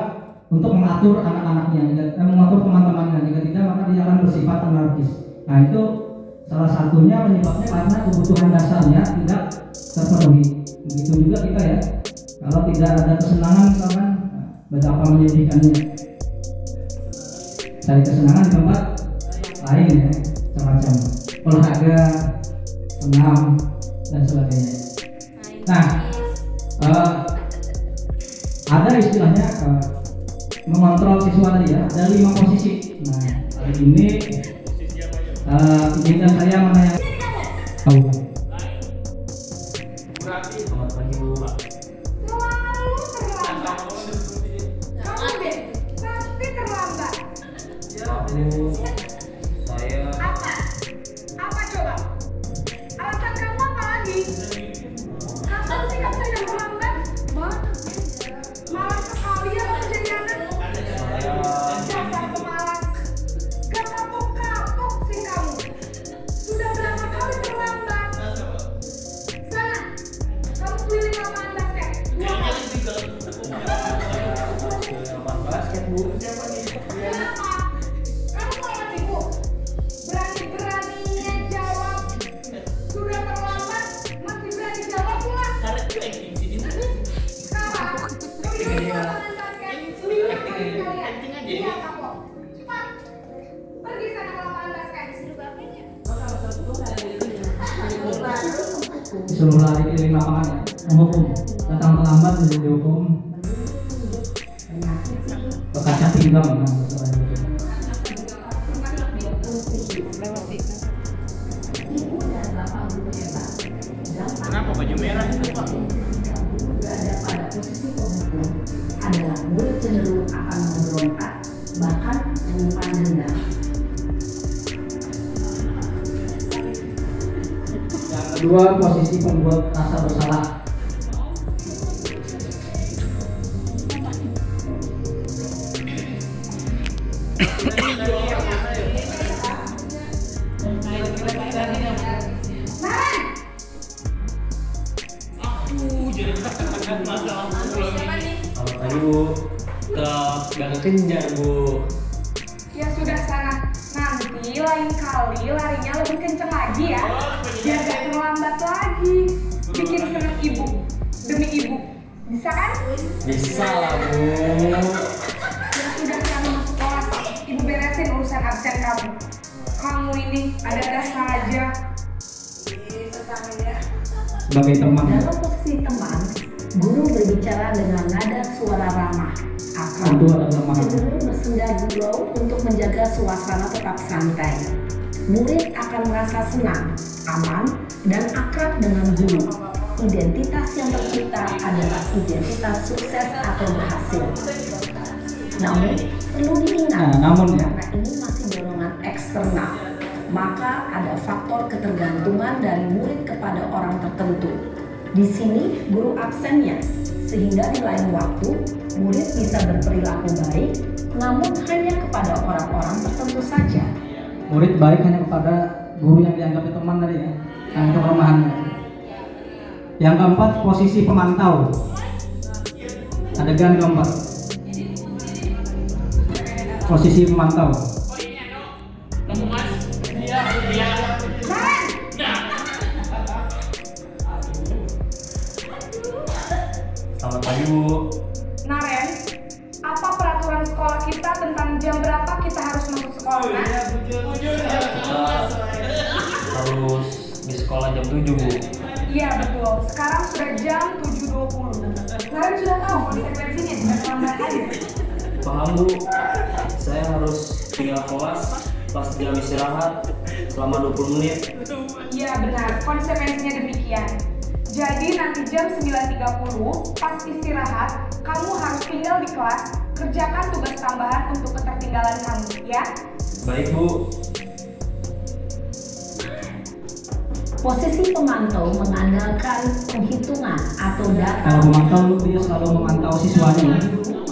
untuk mengatur anak-anaknya, mengatur teman-temannya. Jika tidak, maka dia akan bersifat anarkis. Nah, itu salah satunya penyebabnya karena kebutuhan dasarnya tidak terpenuhi. Begitu juga kita ya, kalau tidak ada kesenangan misalkan, betapa menyedihkannya. Cari kesenangan di tempat lain ya, macam olahraga, senam dan sebagainya. Nah, ada istilahnya mengontrol siswa tadi ya, ada 5 posisi. Nah, hari ini izinkan saya menanya. Selamat pagi Bu. Selalu terlambat. Kamu deh, pasti terlambat. Bu, saya Apa? Apa coba? Alasan kamu apa lagi? Kapan sih kamu tidak terlambat? Malas sekali ya kamu jadi anak. Dasar pemalas. Gak kapok-kapok sih kamu. Sudah berapa kali terlambat? Sana, kamu keliling lapangan basket. 2 kali. lapangan basket Bu. Kenapa? Kamu malah ibu. Berani-beraninya jawab. Sudah terlambat, masih berani jawab pula. Sekarang, keliling lapangan basket. 5 kali kalian. Iya, kapok. Cepat. Pergi sana ke lapangan basket. Disuruh lari keliling lapangan ya, menghukum. Datang terlambat menjadi dihukum. Bekasnya pinggang. Nah, masalah itu. Kenapa baju merah itu Pak? Berada pada posisi pemukul adalah murid cenderung akan memberontak, bahkan menyimpan dendam. Yang kedua, posisi pembuat rasa bersalah. Selamat pagi Bu. Gak kekejar Bu. Ya sudah sana. Nanti lain kali larinya lebih kenceng lagi ya. Biar gak terlambat lagi. Bikin seneng ibu. Demi ibu. Bisa kan? Bisa lah Bu. Ya sudah sana masuk kelas. Ibu beresin urusan absen kamu. Kamu ini ada-ada saja. Sebagai teman, Dalam posisi teman, guru berbicara dengan nada suara ramah, tentu akrab, ada teman. cenderung bersenda gurau untuk menjaga suasana tetap santai. Murid akan merasa senang, aman, dan akrab dengan guru. Identitas yang tercipta adalah identitas sukses atau berhasil. Namun, perlu diingat, Namun ya, karena ini masih dorongan eksternal, maka ada faktor ketergantungan dari murid kepada orang tertentu. Di sini guru absennya, sehingga di lain waktu murid bisa berperilaku baik, namun hanya kepada orang-orang tertentu saja. murid baik hanya kepada guru yang dianggap teman tadi ya, yang itu kelemahannya. Yang keempat, posisi pemantau. Adegan keempat, posisi pemantau. Selamat pagi Bu. Naren, apa peraturan sekolah kita tentang jam berapa kita harus masuk sekolah? Nah, 7 Bu. Iya betul, sekarang sudah jam 7.20. Kalian sudah tahu konsekuensinya dengan terlambat aja. Paham Bu, saya harus tinggal kelas pas jam istirahat selama 20 menit. Iya benar, konsekuensinya demikian. Jadi nanti jam 9.30 pas istirahat, kamu harus tinggal di kelas, kerjakan tugas tambahan untuk ketertinggalan kamu, ya. Baik Bu. Posisi pemantau mengandalkan penghitungan atau data. Kalau pemantau dia selalu memantau siswanya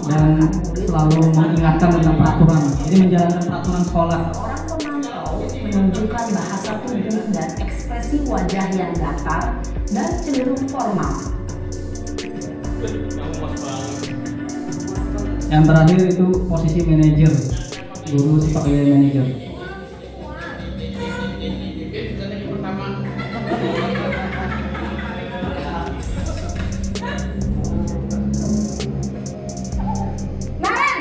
dan selalu mengingatkan tentang peraturan. Ini menjalankan peraturan sekolah. Orang pemantau menunjukkan bahasa tubuh dan ekspresi wajah yang datar dan cenderung formal. Yang terakhir itu posisi manajer. Guru sebagai manajer. Naren!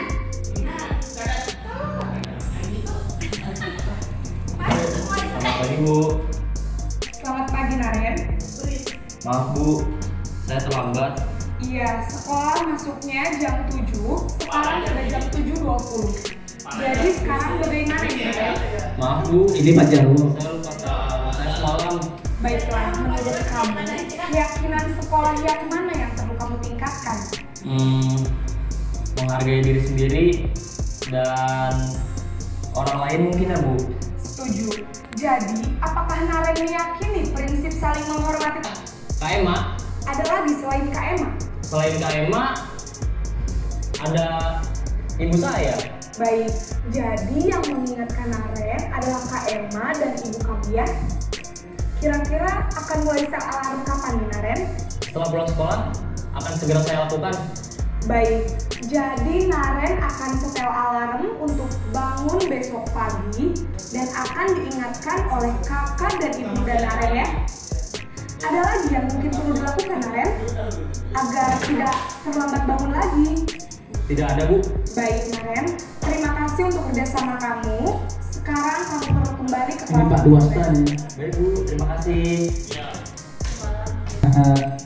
Selamat pagi Bu. Selamat pagi Naren. Maaf Bu, saya terlambat. Iya, sekolah masuknya jam 7, sekarang sudah jam 7.20. Jadi sekarang bagaimana ini Naren? Maaf Bu, Ini Pak Jarwo. saya lupa saya semalam. Baiklah, menurut kamu, keyakinan sekolah yang mana yang perlu kamu tingkatkan? Menghargai diri sendiri dan orang lain mungkin ya Bu. Setuju. Jadi, apakah Naren meyakini prinsip saling menghormati? KMA, Ada lagi selain KMA? selain KMA ada ibu saya. Baik, jadi yang mengingatkan Naren adalah KMA dan ibu kamu ya? Kira-kira akan mulai set alarm kapan nih Naren? Setelah pulang sekolah akan segera saya lakukan. Baik, jadi Naren akan setel alarm untuk bangun besok pagi dan akan diingatkan oleh kakak dan ibu dan Naren ya. Ada lagi yang mungkin perlu dilakukan Naren agar tidak terlambat bangun lagi. Tidak ada Bu. Baik Naren, terima kasih untuk kerjasama kamu. Sekarang kamu perlu kembali ke Ini kelas. Pak Duwasta nih. Baik Bu, terima kasih.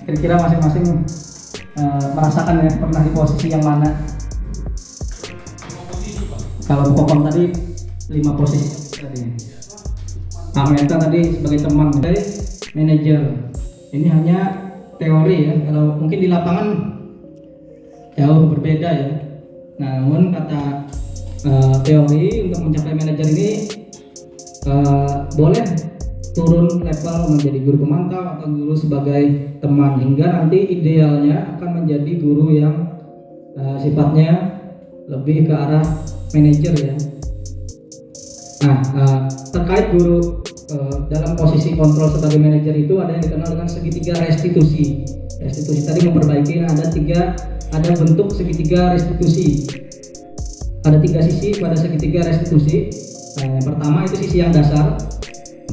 Kira-kira masing-masing merasakan ya pernah di posisi yang mana? Kalau Bu Kokon tadi 5 posisi tadi. Amenta tadi sebagai teman, dari manajer. Ini hanya teori ya. Kalau mungkin di lapangan jauh berbeda ya. Namun kata teori untuk mencapai manajer ini boleh turun level menjadi guru pemantau atau guru sebagai teman, hingga nanti idealnya akan menjadi guru yang sifatnya lebih ke arah manajer ya. Nah, terkait guru dalam posisi kontrol sebagai manajer itu ada yang dikenal dengan segitiga restitusi. Restitusi tadi memperbaiki ada bentuk segitiga restitusi. Ada 3 sisi pada segitiga restitusi. Nah, yang pertama itu sisi yang dasar,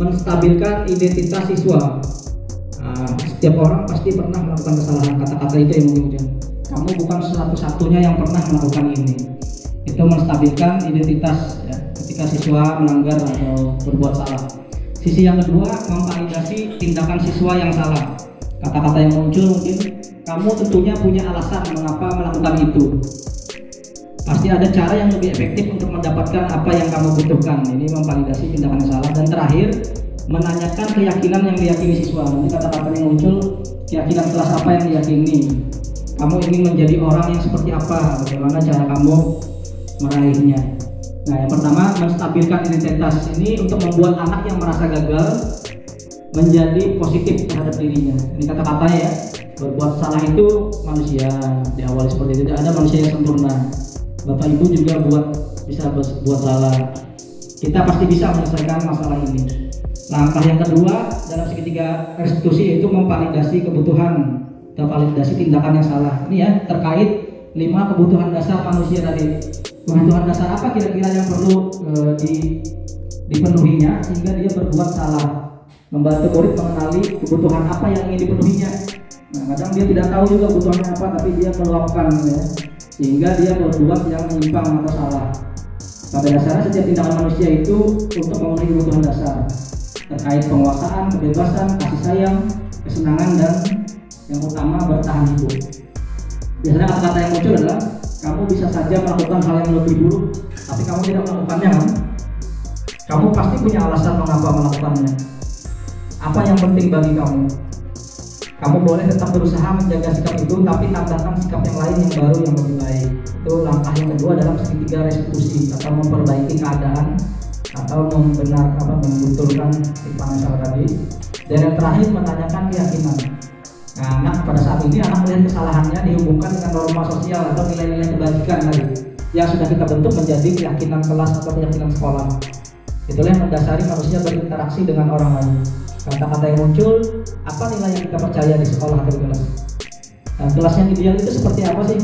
menstabilkan identitas siswa. Setiap orang pasti pernah melakukan kesalahan. Kata-kata itu yang mungkin kamu bukan satu-satunya yang pernah melakukan ini. Itu menstabilkan identitas ya, ketika siswa melanggar atau berbuat salah. Sisi yang kedua, memvalidasi tindakan siswa yang salah. Kata-kata yang muncul mungkin kamu tentunya punya alasan mengapa melakukan itu. Pasti ada cara yang lebih efektif untuk mendapatkan apa yang kamu butuhkan. Ini memvalidasi tindakan yang salah. Dan terakhir, menanyakan keyakinan yang diyakini siswa. Nanti kata-kata yang muncul, keyakinan kelas apa yang diyakini. Kamu ingin menjadi orang yang seperti apa? Bagaimana cara kamu meraihnya? Nah, yang pertama, menstabilkan identitas ini untuk membuat anak yang merasa gagal menjadi positif terhadap dirinya. Ini kata-katanya ya. Berbuat salah itu manusia, diawali seperti itu. Tidak ada manusia yang sempurna. Bapak Ibu juga bisa buat salah. Kita pasti bisa menyelesaikan masalah ini. Langkah yang kedua dalam segitiga restitusi yaitu memvalidasi kebutuhan atau validasi tindakan yang salah. Ini ya terkait 5 kebutuhan dasar manusia tadi. Kebutuhan dasar apa kira-kira yang perlu dipenuhinya sehingga dia berbuat salah. Membantu murid mengenali kebutuhan apa yang ingin dipenuhinya. Nah, kadang dia tidak tahu juga kebutuhannya apa, tapi dia meluapkan ya, sehingga dia berbuat yang menyimpang atau salah. Pada dasarnya setiap tindakan manusia itu untuk memenuhi kebutuhan dasar. terkait penguasaan, kebebasan, kasih sayang, kesenangan, dan yang utama bertahan hidup. Biasanya kata-kata yang muncul adalah kamu bisa saja melakukan hal yang lebih buruk, tapi kamu tidak melakukannya kan? Kamu pasti punya alasan mengapa melakukannya. Apa yang penting bagi kamu? Kamu boleh tetap berusaha menjaga sikap itu, tapi tambahkan sikap yang lain yang baru yang lebih baik. Itu langkah yang kedua dalam segitiga restitusi atau memperbaiki keadaan atau membetulkan si masalah tadi. Dan yang terakhir menanyakan keyakinan. Nah, anak pada saat ini anak melihat kesalahannya dihubungkan dengan norma sosial atau nilai-nilai kebajikan tadi yang sudah kita bentuk menjadi keyakinan kelas atau keyakinan sekolah. Itulah yang mendasari manusia berinteraksi dengan orang lain. Kata-kata yang muncul, apa nilai yang kita percaya di sekolah atau di kelas? Nah, kelas yang ideal itu seperti apa sih?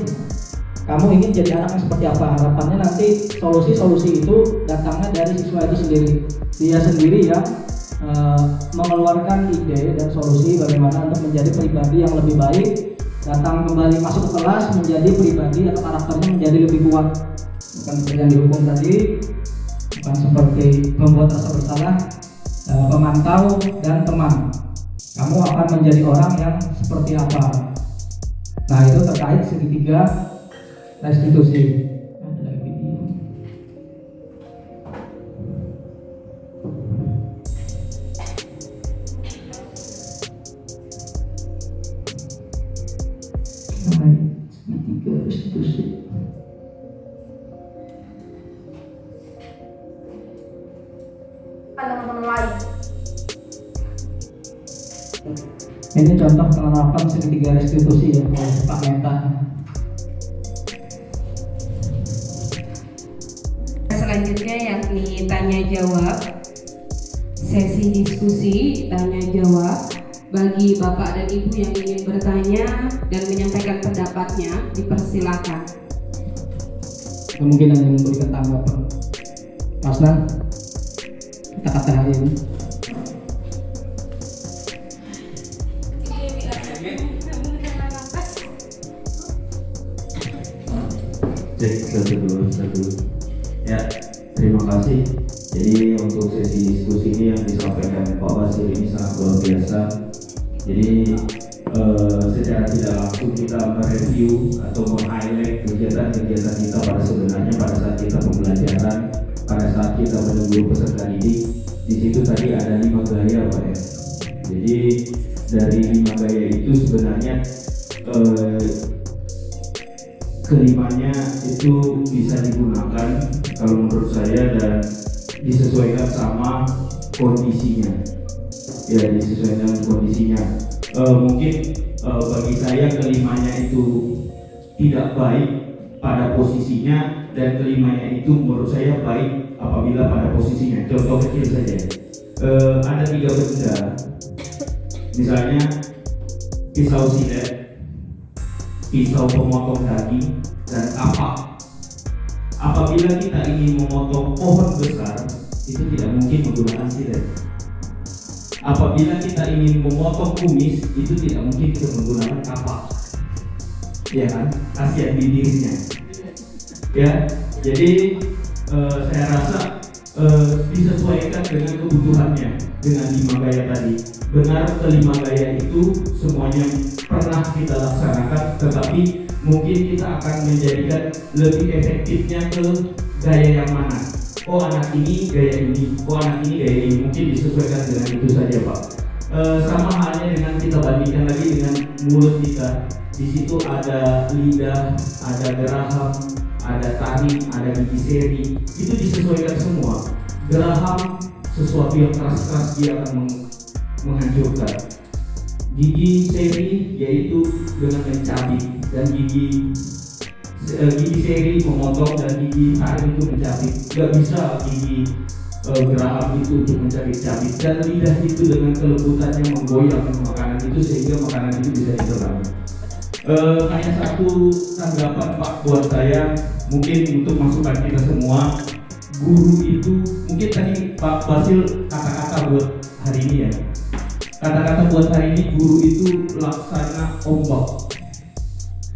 Kamu ingin jadi anak yang seperti apa? Harapannya nanti solusi-solusi itu datangnya dari siswa itu sendiri. Dia sendiri yang mengeluarkan ide dan solusi bagaimana untuk menjadi pribadi yang lebih baik, datang kembali masuk ke kelas menjadi pribadi atau karakternya menjadi lebih kuat. Bukan seperti yang dihukum tadi, bukan seperti membuat rasa bersalah, pemantau dan teman. Kamu akan menjadi orang yang seperti apa? Nah, itu terkait segitiga restitusi. Ada lagi video. Segitiga restitusi. Teman-teman lain. Ini contoh penerapan segitiga restitusi ya, Pak Meta. Selanjutnya yakni tanya jawab, sesi diskusi tanya jawab. Bagi Bapak dan Ibu yang ingin bertanya dan menyampaikan pendapatnya, dipersilakan. Kemungkinan yang memberikan tanggapan. Mas Nan, kata-kata hari ini. Cek satu. Ya, terima kasih. Jadi untuk sesi diskusi ini yang disampaikan Pak Basir ini sangat luar biasa. Jadi secara tidak langsung kita mereview atau meng-highlight kegiatan-kegiatan kita pada saat kita pembelajaran, pada saat kita menunggu peserta didik. Di situ tadi ada 5 gaya, Pak ya. Jadi dari 5 gaya itu sebenarnya kelimanya itu bisa digunakan kalau menurut saya dan disesuaikan sama kondisinya. Ya, disesuaikan dengan kondisinya. Mungkin bagi saya kelimanya itu tidak baik pada posisinya dan kelimanya itu menurut saya baik apabila pada posisinya. Contoh kecil saja. Ada 3 benda. Misalnya pisau silet, pisau pemotong daging, dan kapak. Apabila kita ingin memotong pohon besar, itu tidak mungkin menggunakan silet. Apabila kita ingin memotong kumis, itu tidak mungkin kita menggunakan kapak. Ya kan? Kasihan bibirnya. Ya, jadi saya rasa disesuaikan dengan kebutuhannya dengan 5 gaya tadi. Benar ke-5 gaya itu semuanya pernah kita laksanakan, tetapi mungkin kita akan menjadikan lebih efektifnya ke gaya yang mana. Oh, anak ini gaya ini, oh anak ini gaya ini, mungkin disesuaikan dengan itu saja, Pak. Sama halnya dengan kita bandingkan lagi dengan mulut kita. Di situ ada lidah, ada geraham, ada taring, ada gigi seri. Itu disesuaikan semua. Geraham sesuatu yang keras-keras dia akan menghancurkan. Gigi seri yaitu dengan mencabik, dan gigi seri memotong, dan gigi taring itu mencabik. Gak bisa gigi geraham itu untuk mencabik-cabik, dan lidah itu dengan kelembutannya menggoyang makanan itu sehingga makanan itu bisa ditelan. Hanya satu tanggapan Pak buat saya, mungkin untuk masukan kita semua. Guru itu mungkin tadi Pak Basil kata-kata buat hari ini ya. Kata-kata buat hari ini, guru itu laksana ombak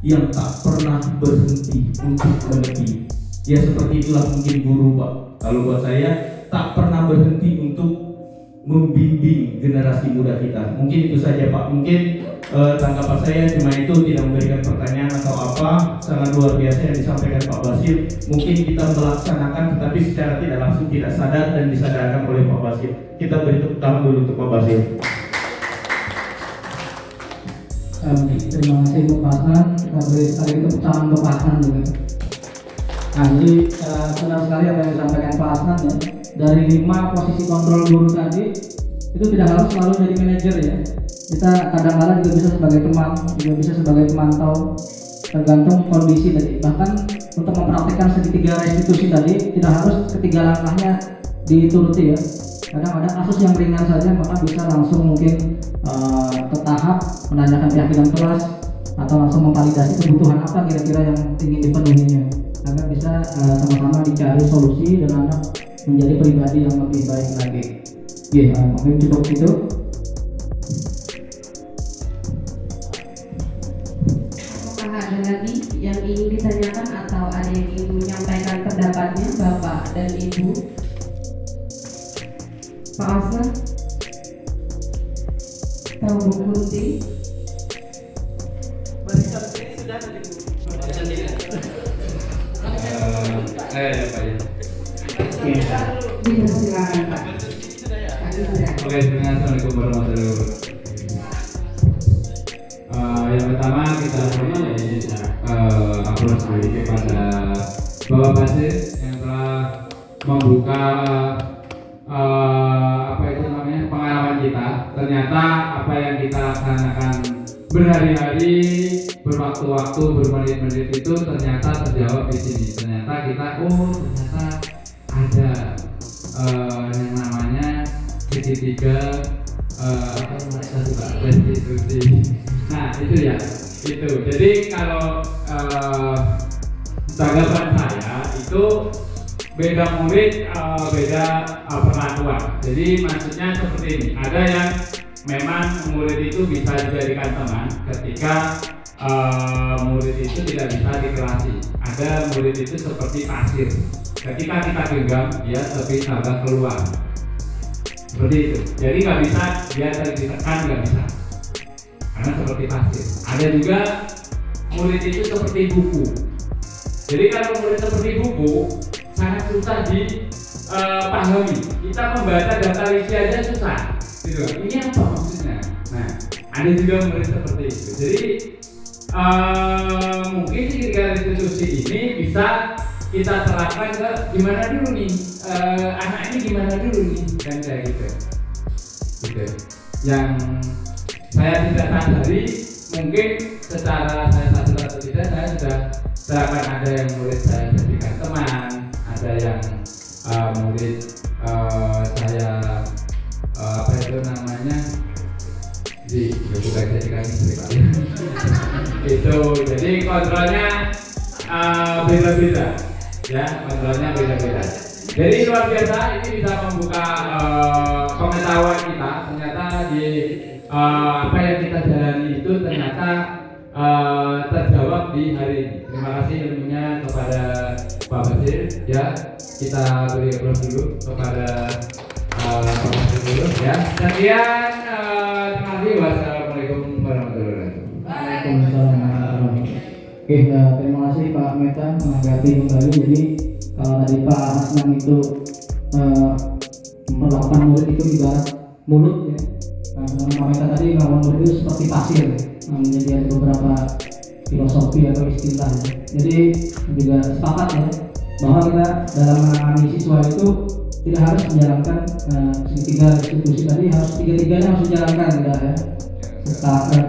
yang tak pernah berhenti untuk menepi. Ya seperti itulah mungkin guru, Pak. Kalau buat saya tak pernah berhenti untuk membimbing generasi muda kita. Mungkin itu saja Pak. Mungkin tanggapan saya cuma itu, tidak memberikan pertanyaan atau apa. Sangat luar biasa yang disampaikan Pak Basir. Mungkin kita melaksanakan tetapi secara tidak langsung tidak sadar dan disadarkan oleh Pak Basir. Kita beri tepuk tangan dulu untuk Pak Basir. Terima kasih untuk Pak Hasan. Kita beri sekali tepuk tangan untuk Pak Hasan juga. Nah, jadi benar sekali apa yang disampaikan Pak Hasan ya. Dari 5 posisi kontrol guru tadi itu tidak harus selalu jadi manajer ya. Kita kadang-kadang juga bisa sebagai teman, juga bisa sebagai pemantau, tergantung kondisi tadi. Bahkan untuk mempraktikkan segitiga restitusi tadi tidak harus ketiga langkahnya dituruti ya. Kadang-kadang kasus yang ringan saja maka bisa langsung mungkin ke tahap menanyakan keyakinan kelas atau langsung memvalidasi kebutuhan apa kira-kira yang ingin dipenuhinya agar bisa sama-sama dicari solusi dan anak menjadi pribadi yang lebih baik lagi. Ya, mungkin cukup itu. Apakah ada lagi yang ingin ditanyakan atau ada yang ingin menyampaikan pendapatnya Bapak dan Ibu? Pak Aslan atau Bu Kunti? Silakan Pak. Oke, assalamualaikum warahmatullahi wabarakatuh. Yang pertama kita apresiasi kepada Bapak Basir yang telah membuka pengalaman kita. Ternyata apa yang kita laksanakan berhari-hari, berwaktu-waktu, bermenit-menit itu ternyata terjawab di sini. Ternyata kita ternyata ada yang namanya segitiga restitusi. Nah itu ya, itu. Jadi kalau tanggapan saya itu beda murid, beda perlakuan. Jadi maksudnya seperti ini. Ada yang memang murid itu bisa dijadikan teman ketika murid itu tidak bisa dikelasi. Ada murid itu seperti pasir. Ketika kita genggam, dia lebih tambah keluar. Seperti itu. Jadi nggak bisa dia ditekan, nggak bisa. Karena seperti pasir. Ada juga murid itu seperti buku. Jadi kalau murid seperti buku sangat susah dipahami. Kita membaca data isi aja susah. Gitu. Ini apa maksudnya? Nah, ada juga murid seperti itu. Jadi mungkin ketika restitusi ini bisa kita terapkan ke gimana dulu nih, anak ini gimana dulu nih, dan kayak gitu. Yang saya tidak sadari, mungkin secara saya sadar atau tidak, saya akan ada yang murid saya jadikan teman, ada yang murid saya apa itu namanya bukan jadikan istri Pak. Itu jadi kontrolnya beda-beda. Ya, kontrolnya beda-beda. Jadi luar biasa, ini bisa membuka pengetahuan kita. Ternyata di apa yang kita jalani itu ternyata terjawab di hari ini. Terima kasih ilmunya kepada Pak Basir. Ya, kita beri aplaus dulu kepada Pak Basir dulu. Ya, sekian. Terima kasih. Wassalamualaikum warahmatullahi wabarakatuh. Waalaikumsalam warahmatullahi wabarakatuh. Oke, terima kasih Pak Meta menanggapi kembali. Jadi kalau tadi Pak Hasnan itu melakukan murid itu ibarat mulut ya. Nah, Pak Meta tadi melakukan murid itu seperti pasir. Jadi ada beberapa filosofi atau istilah. Ya. Jadi juga sepakat ya bahwa kita dalam menangani siswa itu tidak harus menjalankan segitiga restitusi tadi, harus tiga-tiganya harus dijalankan tidak ya.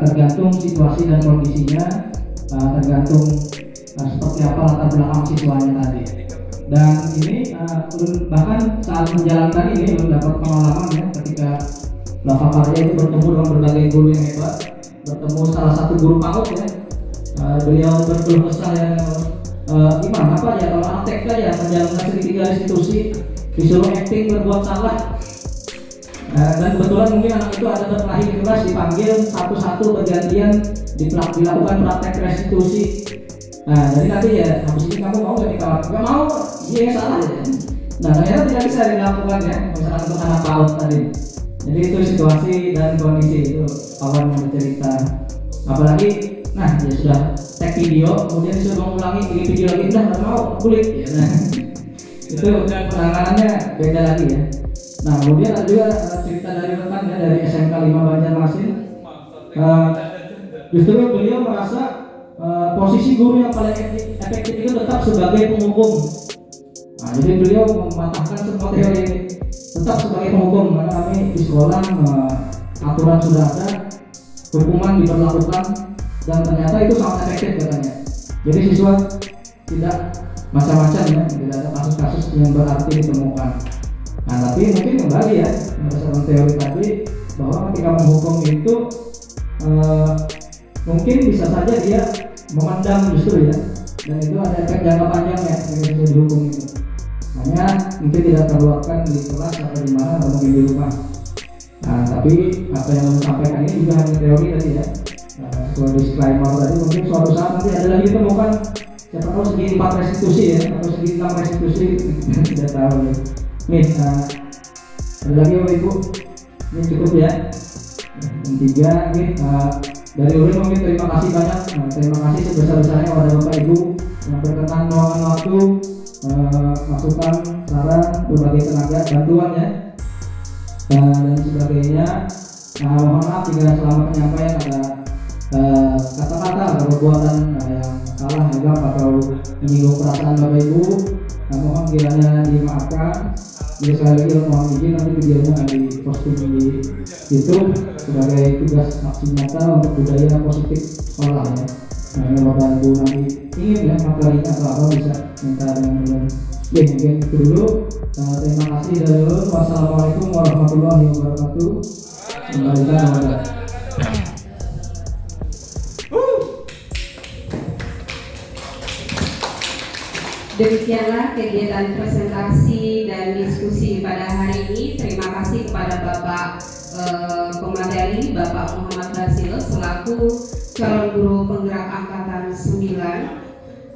Tergantung situasi dan kondisinya. Tergantung seperti apa latar belakang siswanya tadi. Dan ini bahkan saat menjalankan ini mendapat pengalaman ya ketika Bapak Karya itu bertemu dengan berbagai guru yang hebat, bertemu salah satu guru PAUD ya. Beliau berkeluh kesah ya, gimana apa ya kalau anak TK ya menjalankan segitiga restitusi disuruh acting berbuat salah. Dan kebetulan mungkin anak itu ada berkelahi di kelas, dipanggil satu-satu bergantian dilakukan praktek restitusi. Nah jadi nanti ya habis ini kamu mau gak dikawal? Gak mau, iya salah ya. Nah ternyata tidak bisa dilakukan ya, misalkan untuk anak PAUD tadi. Jadi itu situasi dan kondisi itu kawan yang bercerita. Apalagi, nah dia sudah tag video, kemudian disuruh mengulangi bikin video lagi, udah nggak mau kulit. Ya, nah, itu penanganannya beda lagi ya. Nah kemudian ada juga cerita dari rekan ya, dari SMK 5 Banjarmasin. Justru beliau merasa posisi guru yang paling efektif itu tetap sebagai penghukum. Nah, jadi beliau mematahkan semua teori ini, tetap sebagai penghukum karena kami di sekolah aturan sudah ada, hukuman diberlakukan dan ternyata itu sangat efektif katanya. Jadi siswa tidak macam-macam ya, tidak ada kasus-kasus yang berarti ditemukan. Nah tapi mungkin kembali ya berdasarkan teori tadi bahwa ketika menghukum itu mungkin bisa saja dia memendam justru ya, dan itu ada efek jangka panjang ya yang dihukum itu. Hanya mungkin tidak terluapkan di kelas atau di mana atau mungkin di rumah. Nah tapi apa yang kami sampaikan ini juga hanya teori tadi ya. Sesuai disclaimer tadi, mungkin suatu saat nanti ada lagi ditemukan siapa tahu segi 4 restitusi ya atau segi 6 restitusi tidak tahu ya. Nih ada lagi Bapak Ibu, ini cukup ya. Yang 3 nih dari Ulin mungkin terima kasih banyak. Terima kasih sebesar-besarnya kepada Bapak Ibu yang berkenan meluangkan waktu, masukan, saran, berbagai tenaga, bantuan ya dan sebagainya. Mohon maaf jika selama penyampaian ada kata-kata atau perbuatan yang salah, agak atau menyinggung perasaan Bapak Ibu. Mohon kiranya dimaafkan. Jadi sekali lagi mohon izin nanti videonya akan diposting di YouTube sebagai tugas aksi nyata untuk budaya positif sekolah ya. Nah ini Bapak Ibu nanti ingin ya materinya atau apa bisa minta dengan Ulun. Oke mungkin itu dulu. Terima kasih dari Ulun. Wassalamualaikum warahmatullahi wabarakatuh. Kembalikan kepada Demikianlah kegiatan presentasi dan diskusi pada hari ini. Terima kasih kepada Bapak Pemadali, Bapak Muhammad Basil selaku calon guru penggerak angkatan 9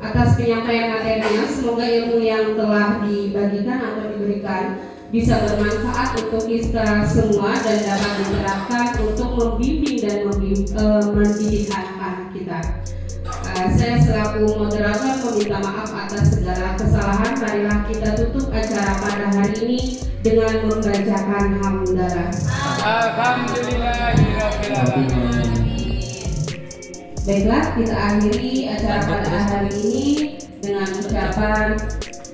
atas penyampaian materinya. Semoga ilmu yang telah dibagikan atau diberikan bisa bermanfaat untuk kita semua dan dapat diterapkan untuk membimbing dan mendidik anak-anak kita. Saya selaku moderator meminta maaf atas segala kesalahan. Marilah kita tutup acara pada hari ini dengan membacakan hamdalah. Alhamdulillahirrahmanirrahim. Baiklah, kita akhiri acara pada hari ini dengan ucapan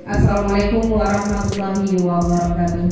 Assalamualaikum warahmatullahi wabarakatuh.